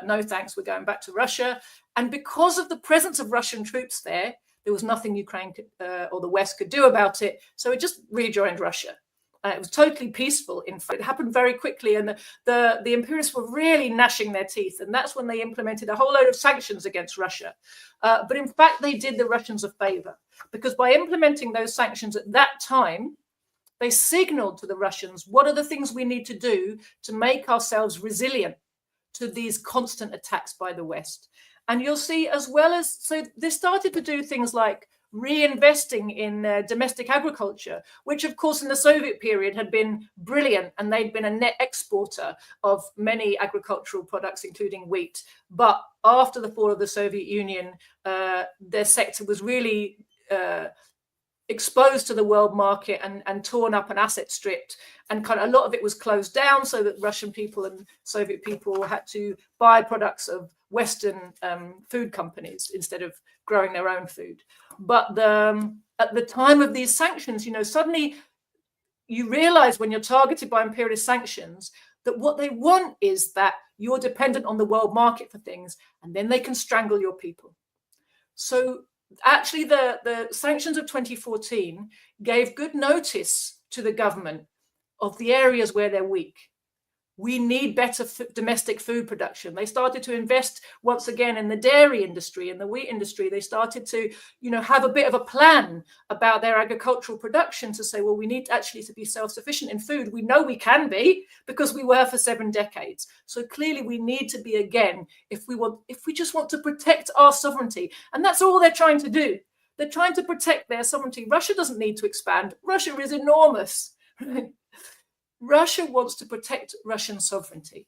no thanks, we're going back to Russia. And because of the presence of Russian troops there was nothing Ukraine could, or the West could do about it. So it just rejoined Russia. It was totally peaceful. In fact, it happened very quickly, and the imperialists were really gnashing their teeth. And that's when they implemented a whole load of sanctions against Russia. But in fact, they did the Russians a favor, because by implementing those sanctions at that time, they signaled to the Russians, what are the things we need to do to make ourselves resilient to these constant attacks by the West? And you'll see, as well as, so they started to do things like reinvesting in domestic agriculture, which of course in the Soviet period had been brilliant, and they'd been a net exporter of many agricultural products, including wheat. But after the fall of the Soviet Union, their sector was really exposed to the world market and torn up and asset stripped, and kind of a lot of it was closed down, so that Russian people and Soviet people had to buy products of Western food companies instead of growing their own food. But at the time of these sanctions, suddenly you realize when you're targeted by imperialist sanctions that what they want is that you're dependent on the world market for things, and then they can strangle your people. So actually, the sanctions of 2014 gave good notice to the government of the areas where they're weak. we need better domestic food production. They started to invest once again in the dairy industry and the wheat industry. They started to, have a bit of a plan about their agricultural production to say, well, we need actually to be self-sufficient in food. We know we can be because we were for 7 decades. So clearly we need to be again if we just want to protect our sovereignty. And that's all they're trying to do. They're trying to protect their sovereignty. Russia doesn't need to expand. Russia is enormous. Russia wants to protect Russian sovereignty.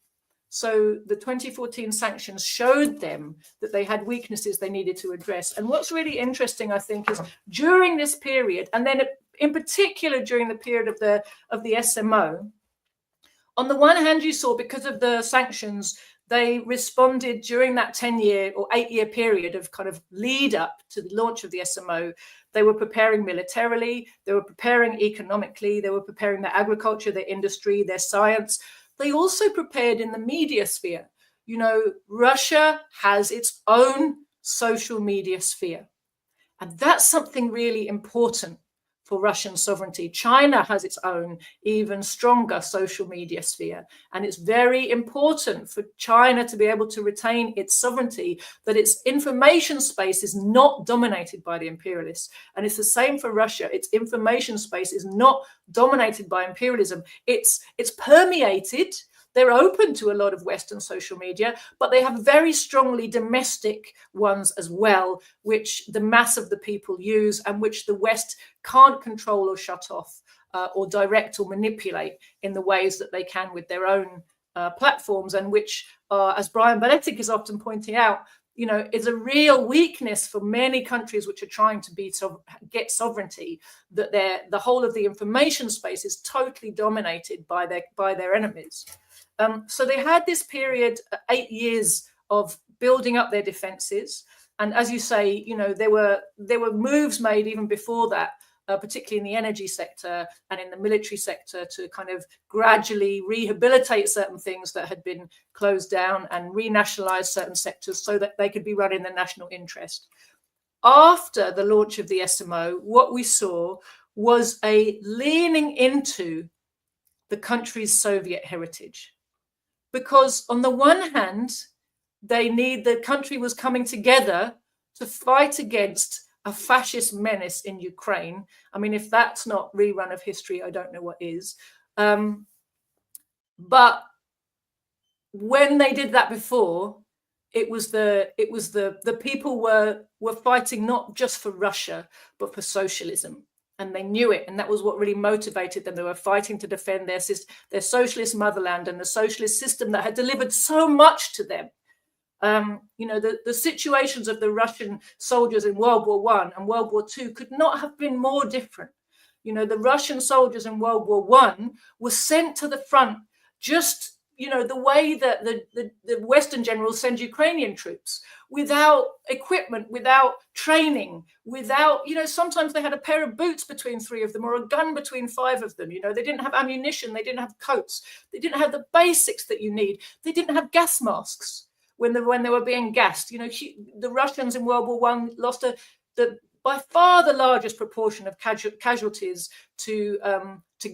So the 2014 sanctions showed them that they had weaknesses they needed to address. And what's really interesting, I think, is during this period, and then in particular during the period of the SMO, on the one hand, you saw because of the sanctions, they responded during that 10-year or 8-year period of kind of lead up to the launch of the SMO. They were preparing militarily, they were preparing economically, they were preparing their agriculture, their industry, their science. They also prepared in the media sphere. Russia has its own social media sphere. And that's something really important for Russian sovereignty. China has its own even stronger social media sphere. And it's very important for China to be able to retain its sovereignty, that its information space is not dominated by the imperialists. And it's the same for Russia. Its information space is not dominated by imperialism. It's permeated. They're open to a lot of Western social media, but they have very strongly domestic ones as well, which the mass of the people use and which the West can't control or shut off or direct or manipulate in the ways that they can with their own platforms, and which, as Brian Baletic is often pointing out, is a real weakness for many countries which are trying to get sovereignty, that the whole of the information space is totally dominated by their enemies. So they had this period, 8 years of building up their defenses. And as you say, there were moves made even before that, particularly in the energy sector and in the military sector, to kind of gradually rehabilitate certain things that had been closed down and renationalize certain sectors so that they could be run in the national interest. After the launch of the SMO, what we saw was a leaning into the country's Soviet heritage. Because on the one hand, the country was coming together to fight against a fascist menace in Ukraine. I mean, if that's not rerun of history, I don't know what is. But when they did that before, it was the people were fighting not just for Russia, but for socialism. And they knew it, and that was what really motivated them. They were fighting to defend their socialist motherland and the socialist system that had delivered so much to them. The situations of the Russian soldiers in World War I and World War II could not have been more different. The Russian soldiers in World War I were sent to the front just, the way that the Western generals send Ukrainian troops, without equipment, without training, without, sometimes they had a pair of boots between 3 of them or a gun between 5 of them. They didn't have ammunition, they didn't have coats, they didn't have the basics that you need. They didn't have gas masks when they were being gassed. The Russians in World War I lost by far the largest proportion of casualties to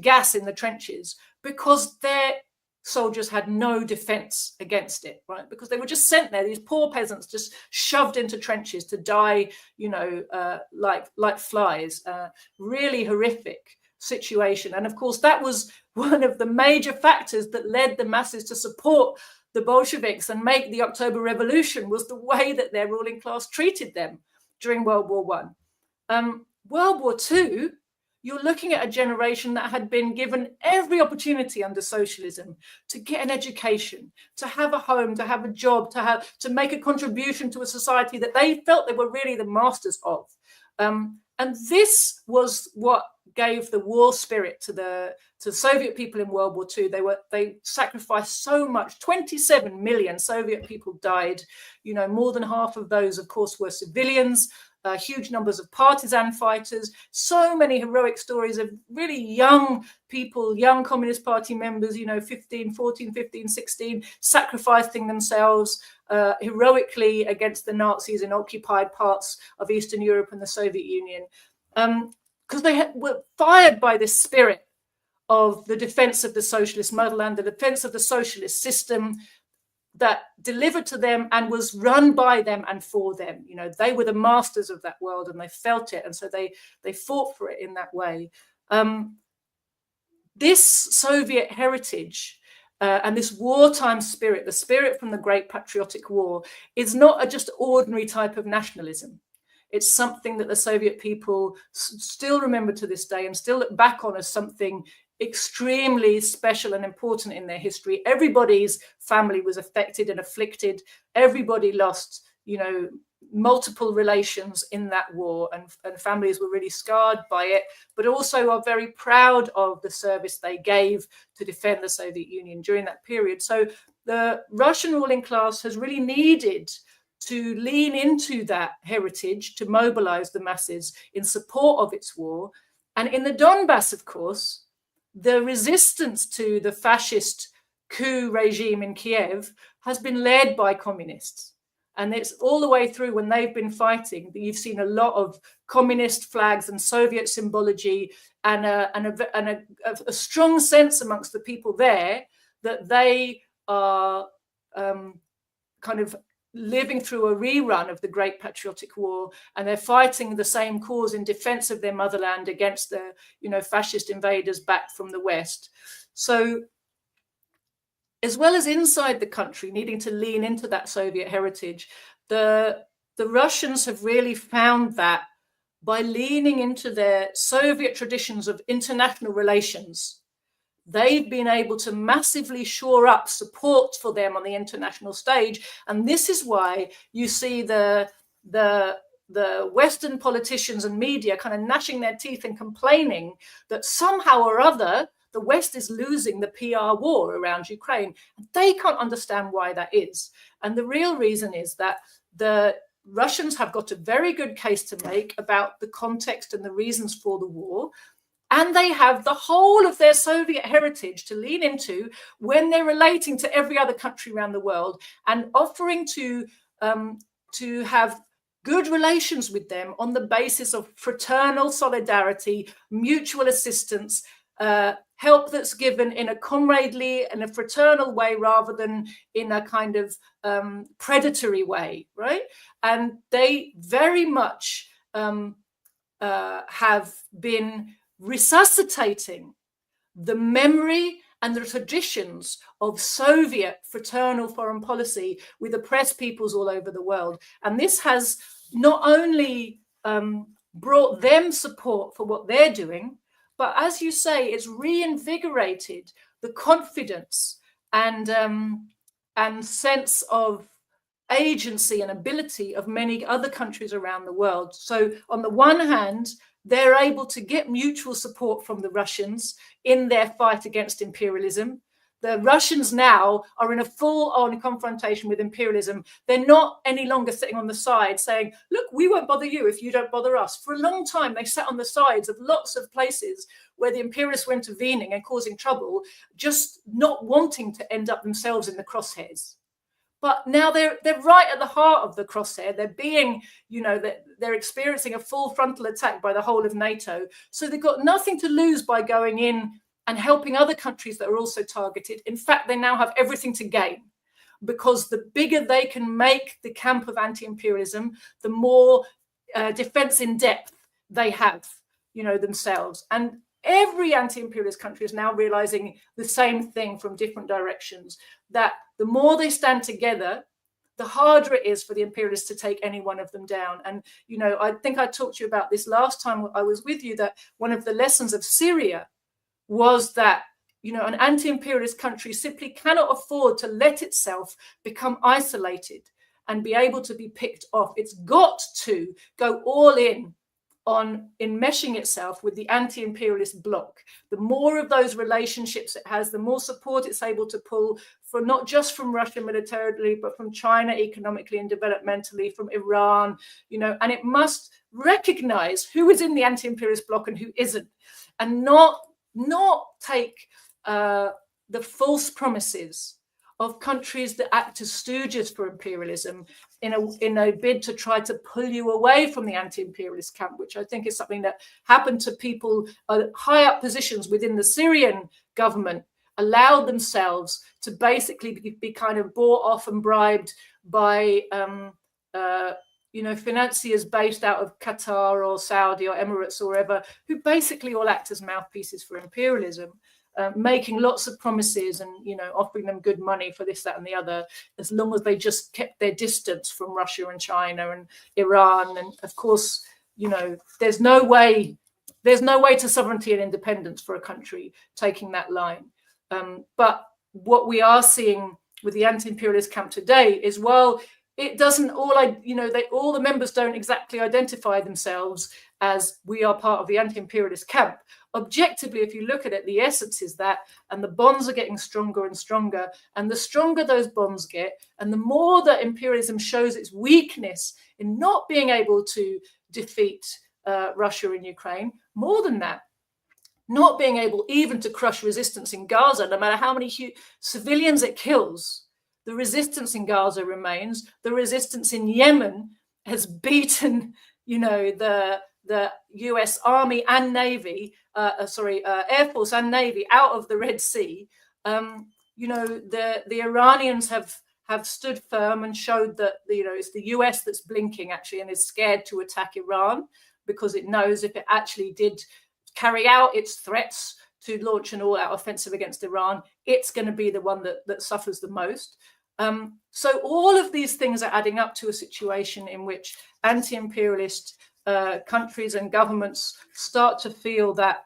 gas in the trenches because their soldiers had no defense against it, right? Because they were just sent there, these poor peasants just shoved into trenches to die, like flies. Really horrific situation. And of course, that was one of the major factors that led the masses to support the Bolsheviks and make the October Revolution, was the way that their ruling class treated them during World War I. World War II, you're looking at a generation that had been given every opportunity under socialism to get an education, to have a home, to have a job, to make a contribution to a society that they felt they were really the masters of. And this was what gave the war spirit to the Soviet people in World War II. They sacrificed so much. 27 million Soviet people died. More than half of those, of course, were civilians. Huge numbers of partisan fighters, so many heroic stories of really young people, young Communist Party members, 14, 15, 16, sacrificing themselves heroically against the Nazis in occupied parts of Eastern Europe and the Soviet Union, because they were fired by this spirit of the defense of the socialist motherland, the defense of the socialist system that delivered to them and was run by them and for them. You know, they were the masters of that world and they felt it. And so they fought for it in that way. This Soviet heritage and this wartime spirit, the spirit from the Great Patriotic War, is not a just ordinary type of nationalism. It's something that the Soviet people still remember to this day and still look back on as something extremely special and important in their history. Everybody's family was affected and afflicted. Everybody lost, you know, multiple relations in that war, and families were really scarred by it, but also are very proud of the service they gave to defend the Soviet Union during that period. So the Russian ruling class has really needed to lean into that heritage to mobilize the masses in support of its war. And in the Donbass, of course, the resistance to the fascist coup regime in Kiev has been led by communists. And it's all the way through when they've been fighting that you've seen a lot of communist flags and Soviet symbology and a strong sense amongst the people there that they are kind of living through a rerun of the Great Patriotic War, and they're fighting the same cause in defense of their motherland against the, you know, fascist invaders back from the West. So as well as inside the country needing to lean into that Soviet heritage, the Russians have really found that by leaning into their Soviet traditions of international relations, they've been able to massively shore up support for them on the international stage. And this is why you see the Western politicians and media kind of gnashing their teeth and complaining that somehow or other the West is losing the PR war around Ukraine. They can't understand why that is. And the real reason is that the Russians have got a very good case to make about the context and the reasons for the war. And they have the whole of their Soviet heritage to lean into when they're relating to every other country around the world and offering to have good relations with them on the basis of fraternal solidarity, mutual assistance, help that's given in a comradely and a fraternal way rather than in a kind of predatory way, right? And they very much have been resuscitating the memory and the traditions of Soviet fraternal foreign policy with oppressed peoples all over the world. And this has not only brought them support for what they're doing, but as you say, it's reinvigorated the confidence and sense of agency and ability of many other countries around the world. So on the one hand, they're able to get mutual support from the Russians in their fight against imperialism. The Russians now are in a full-on confrontation with imperialism. They're not any longer sitting on the side saying, look, we won't bother you if you don't bother us. For a long time, they sat on the sides of lots of places where the imperialists were intervening and causing trouble, just not wanting to end up themselves in the crosshairs. But now they're right at the heart of the crosshair. They're being, you know, they're experiencing a full frontal attack by the whole of NATO. So they've got nothing to lose by going in and helping other countries that are also targeted. In fact, they now have everything to gain, because the bigger they can make the camp of anti-imperialism, the more defense in depth they have, you know, themselves. And every anti-imperialist country is now realizing the same thing from different directions, that the more they stand together, the harder it is for the imperialists to take any one of them down. And, you know, I think I talked to you about this last time I was with you, that one of the lessons of Syria was that, you know, an anti-imperialist country simply cannot afford to let itself become isolated and be able to be picked off. It's got to go all in on enmeshing itself with the anti-imperialist bloc. The more of those relationships it has, the more support it's able to pull for, not just from Russia militarily, but from China economically and developmentally, from Iran, you know, and it must recognize who is in the anti-imperialist bloc and who isn't, and not take the false promises of countries that act as stooges for imperialism in a bid to try to pull you away from the anti-imperialist camp, which I think is something that happened to people high up positions within the Syrian government, allowed themselves to basically be kind of bought off and bribed by financiers based out of Qatar or Saudi or Emirates or wherever, who basically all act as mouthpieces for imperialism, making lots of promises and, offering them good money for this, that, and the other, as long as they just kept their distance from Russia and China and Iran. And of course, there's no way to sovereignty and independence for a country taking that line. But what we are seeing with the anti-imperialist camp today is, well, it doesn't all the members don't exactly identify themselves as we are part of the anti-imperialist camp. Objectively, if you look at it, the essence is that, and the bonds are getting stronger and stronger, and the stronger those bonds get, and the more that imperialism shows its weakness in not being able to defeat Russia and Ukraine, more than that, not being able even to crush resistance in Gaza, no matter how many civilians it kills. The resistance in Gaza remains. The resistance in Yemen has beaten, the US Army and Navy, Air Force and Navy out of the Red Sea. The Iranians have stood firm and showed that, it's the US that's blinking actually and is scared to attack Iran, because it knows if it actually did carry out its threats to launch an all-out offensive against Iran, it's going to be the one that suffers the most. So all of these things are adding up to a situation in which anti-imperialist countries and governments start to feel that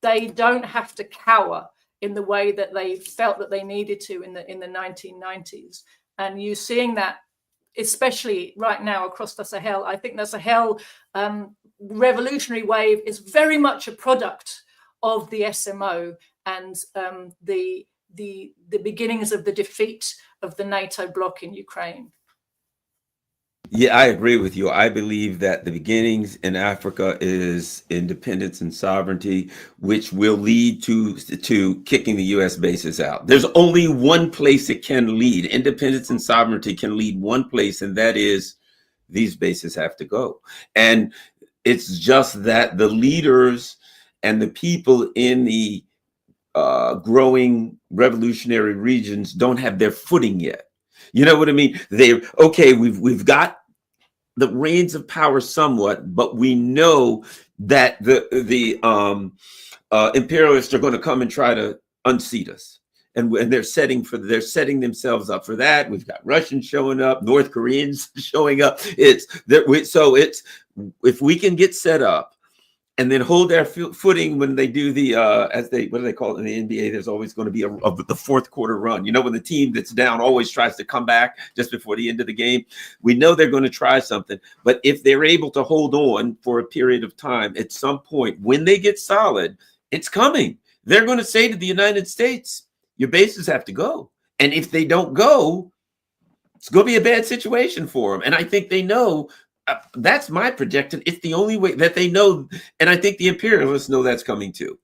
they don't have to cower in the way that they felt that they needed to in the 1990s. And you're seeing that especially right now across the Sahel. I think the Sahel revolutionary wave is very much a product of the SMO and the beginnings of the defeat of the NATO bloc in Ukraine.
Yeah, I agree with you. I believe that the beginnings in Africa is independence and sovereignty, which will lead to kicking the U.S. bases out. There's only one place it can lead. Independence and sovereignty can lead one place, and that is these bases have to go. And it's just that the leaders and the people in the growing revolutionary regions don't have their footing yet. You know what I mean? We've got the reins of power somewhat, but we know that the imperialists are going to come and try to unseat us, and they're setting themselves up for that. We've got Russians showing up, North Koreans showing up. If we can get set up and then hold their footing when they do the what do they call it in the NBA? There's always going to be the fourth quarter run. When the team that's down always tries to come back just before the end of the game. We know they're going to try something, but if they're able to hold on for a period of time, at some point when they get solid, it's coming. They're going to say to the United States, your bases have to go, and if they don't go, it's going to be a bad situation for them. And I think they know. That's my projection. It's the only way that they know, and I think the imperialists know that's coming too.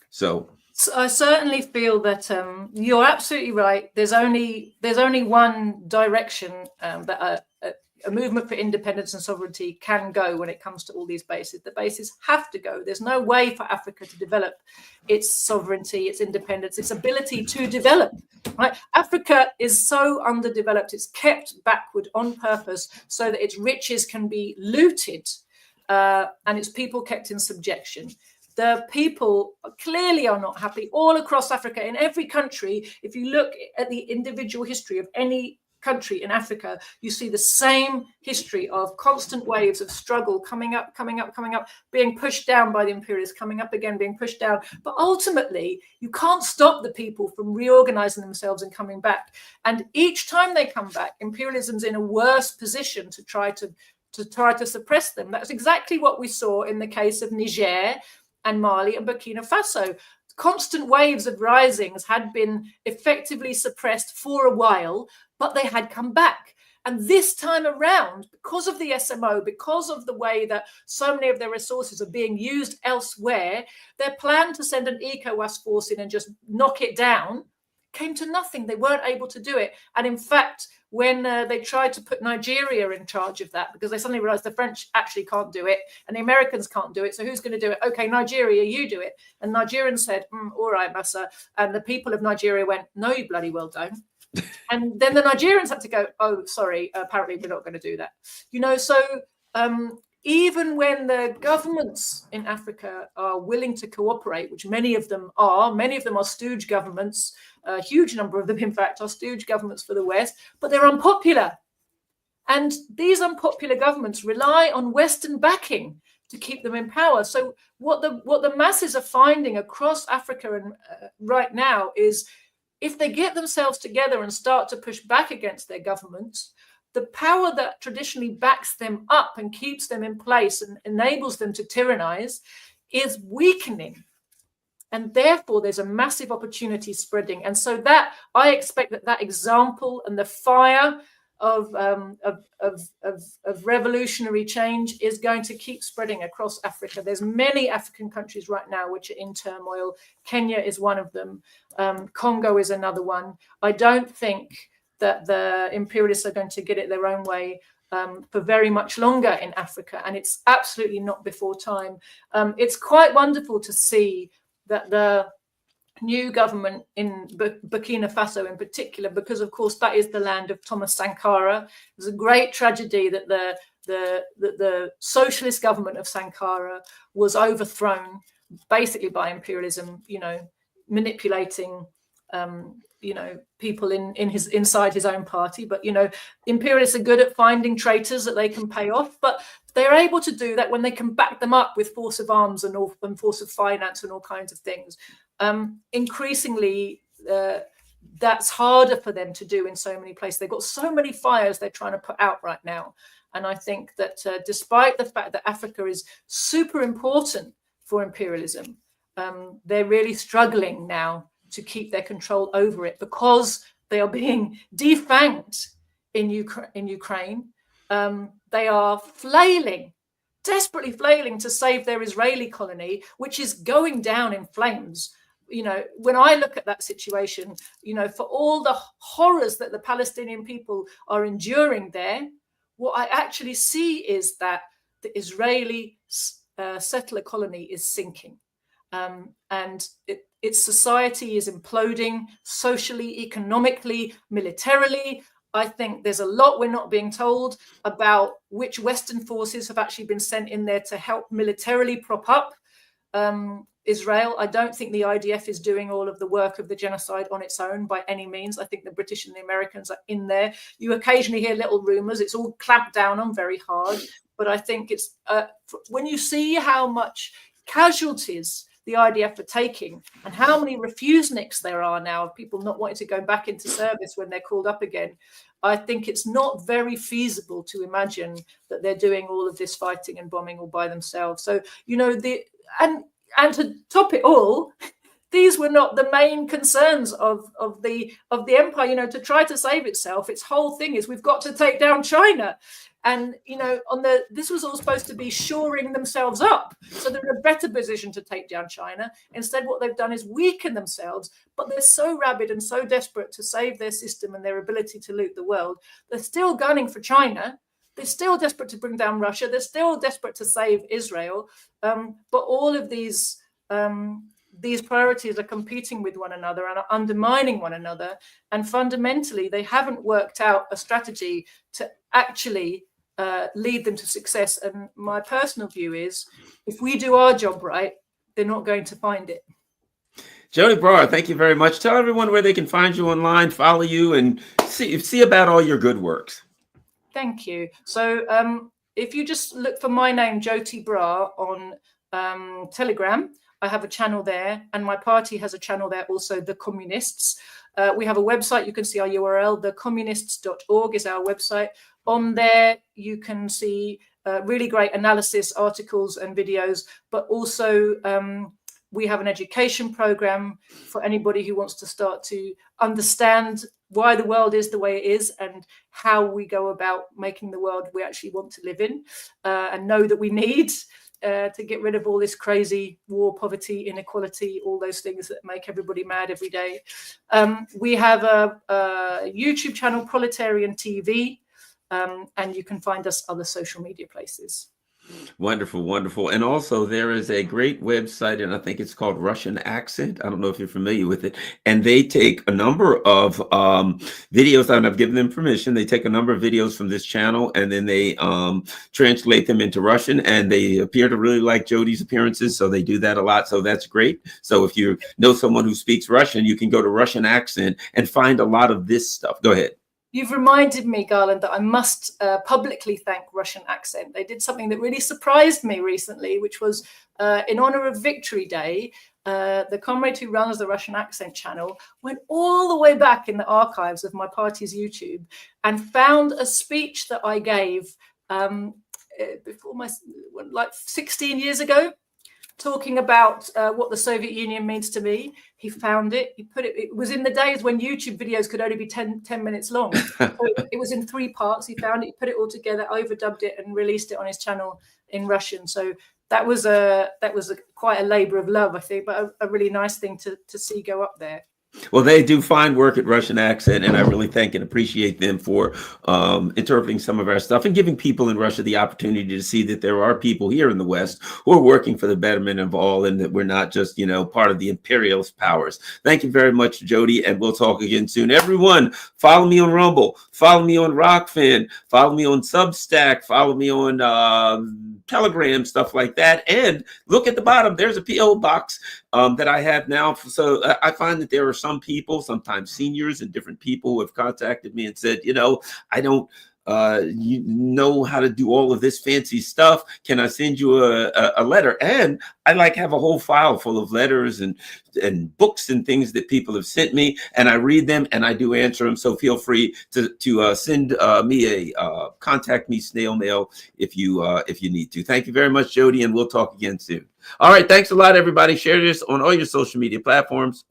So
I certainly feel that you're absolutely right. There's only one direction that a movement for independence and sovereignty can go when it comes to all these bases. The bases have to go. There's no way for Africa to develop its sovereignty, its independence, its ability to develop. Right? Africa is so underdeveloped. It's kept backward on purpose so that its riches can be looted and its people kept in subjection. The people clearly are not happy all across Africa. In every country, if you look at the individual history of any country in Africa, you see the same history of constant waves of struggle coming up, being pushed down by the imperialists, coming up again, being pushed down. But ultimately, you can't stop the people from reorganizing themselves and coming back. And each time they come back, imperialism's in a worse position to try to suppress them. That's exactly what we saw in the case of Niger and Mali and Burkina Faso. Constant waves of risings had been effectively suppressed for a while, but they had come back. And this time around, because of the SMO, because of the way that so many of their resources are being used elsewhere, their plan to send an ECOWAS force in and just knock it down came to nothing. They weren't able to do it. And in fact, when they tried to put Nigeria in charge of that, because they suddenly realized the French actually can't do it and the Americans can't do it. So who's going to do it? Okay, Nigeria, you do it. And Nigerians said, all right, Massa. And the people of Nigeria went, no, you bloody well don't. And then the Nigerians had to go, oh, sorry, apparently we're not going to do that. You know, so even when the governments in Africa are willing to cooperate, which many of them are stooge governments, a huge number of them, in fact, are stooge governments for the West, but they're unpopular. And these unpopular governments rely on Western backing to keep them in power. So what the masses are finding across Africa and right now is, if they get themselves together and start to push back against their governments, the power that traditionally backs them up and keeps them in place and enables them to tyrannize is weakening. And therefore, there's a massive opportunity spreading. And so that I expect that example and the fire of revolutionary change is going to keep spreading across Africa. There's many African countries right now which are in turmoil. Kenya is one of them. Congo is another one. I don't think that the imperialists are going to get it their own way for very much longer in Africa. And it's absolutely not before time. It's quite wonderful to see that the new government in Burkina Faso in particular, because of course that is the land of Thomas Sankara. It was a great tragedy that the socialist government of Sankara was overthrown basically by imperialism, you know, manipulating people inside his own party. But, you know, imperialists are good at finding traitors that they can pay off, but they're able to do that when they can back them up with force of arms and force of finance and all kinds of things. Increasingly, that's harder for them to do in so many places. They've got so many fires they're trying to put out right now. And I think that despite the fact that Africa is super important for imperialism, they're really struggling now to keep their control over it because they are being defanged in Ukraine. They are desperately flailing to save their Israeli colony, which is going down in flames. You know, when I look at that situation, you know, for all the horrors that the Palestinian people are enduring there, what I actually see is that the Israeli settler colony is sinking. And its society is imploding socially, economically, militarily. I think there's a lot we're not being told about which Western forces have actually been sent in there to help militarily prop up Israel. I don't think the IDF is doing all of the work of the genocide on its own by any means. I think the British and the Americans are in there. You occasionally hear little rumors. It's all clamped down on very hard. But I think it's when you see how much casualties the IDF are taking and how many refuseniks there are now of people not wanting to go back into service when they're called up again, I think it's not very feasible to imagine that they're doing all of this fighting and bombing all by themselves. So, you know, and to top it all, these were not the main concerns of the empire. You know, to try to save itself, its whole thing is we've got to take down China. And, you know, this was all supposed to be shoring themselves up so they're in a better position to take down China. Instead, what they've done is weaken themselves, but they're so rabid and so desperate to save their system and their ability to loot the world. They're still gunning for China. They're still desperate to bring down Russia. They're still desperate to save Israel. But all of these priorities are competing with one another and are undermining one another. And fundamentally, they haven't worked out a strategy to actually lead them to success. And my personal view is, if we do our job right, they're not going to find it.
Joti Brar, thank you very much. Tell everyone where they can find you online, follow you, and see about all your good works.
Thank you. So if you just look for my name, Joti Brar, on Telegram, I have a channel there, and my party has a channel there also, The Communists. We have a website. You can see our URL, thecommunists.org is our website. On there, you can see really great analysis, articles and videos, but also we have an education program for anybody who wants to start to understand why the world is the way it is and how we go about making the world we actually want to live in and know that we need. to get rid of all this crazy war, poverty, inequality, all those things that make everybody mad every day. We have a YouTube channel, Proletarian TV, and you can find us other social media places.
Wonderful, wonderful. And also there is a great website, and I think it's called Russian Accent. I don't know if you're familiar with it. And they take a number of videos, and I've given them permission. They take a number of videos from this channel, and then they translate them into Russian, and they appear to really like Joti's appearances. So they do that a lot. So that's great. So if you know someone who speaks Russian, you can go to Russian Accent and find a lot of this stuff. Go ahead.
You've reminded me, Garland, that I must publicly thank Russian Accent. They did something that really surprised me recently, which was in honor of Victory Day. The comrade who runs the Russian Accent channel went all the way back in the archives of my party's YouTube and found a speech that I gave before like 16 years ago, talking about what the Soviet Union means to me. He found it. He put it. It was in the days when YouTube videos could only be 10 minutes long. So it was in 3 parts. He found it. He put it all together, overdubbed it, and released it on his channel in Russian. So that was quite a labour of love, I think, but a really nice thing to see go up there.
Well, they do fine work at Russian Accent, and I really thank and appreciate them for interpreting some of our stuff and giving people in Russia the opportunity to see that there are people here in the West who are working for the betterment of all, and that we're not just, you know, part of the imperialist powers. Thank you very much, Joti, and we'll talk again soon. Everyone, follow me on Rumble, follow me on Rockfin, follow me on Substack, follow me on Telegram, stuff like that. And look at the bottom, there's a P.O. box that I have now. So I find that there are some people, sometimes seniors and different people, who have contacted me and said, you know, I don't you know how to do all of this fancy stuff. Can I send you a letter? And I like have a whole file full of letters and books and things that people have sent me, and I read them and I do answer them. So feel free to send me a contact me snail mail if you need to. Thank you very much, Joti, and we'll talk again soon. All right, thanks a lot, everybody. Share this on all your social media platforms.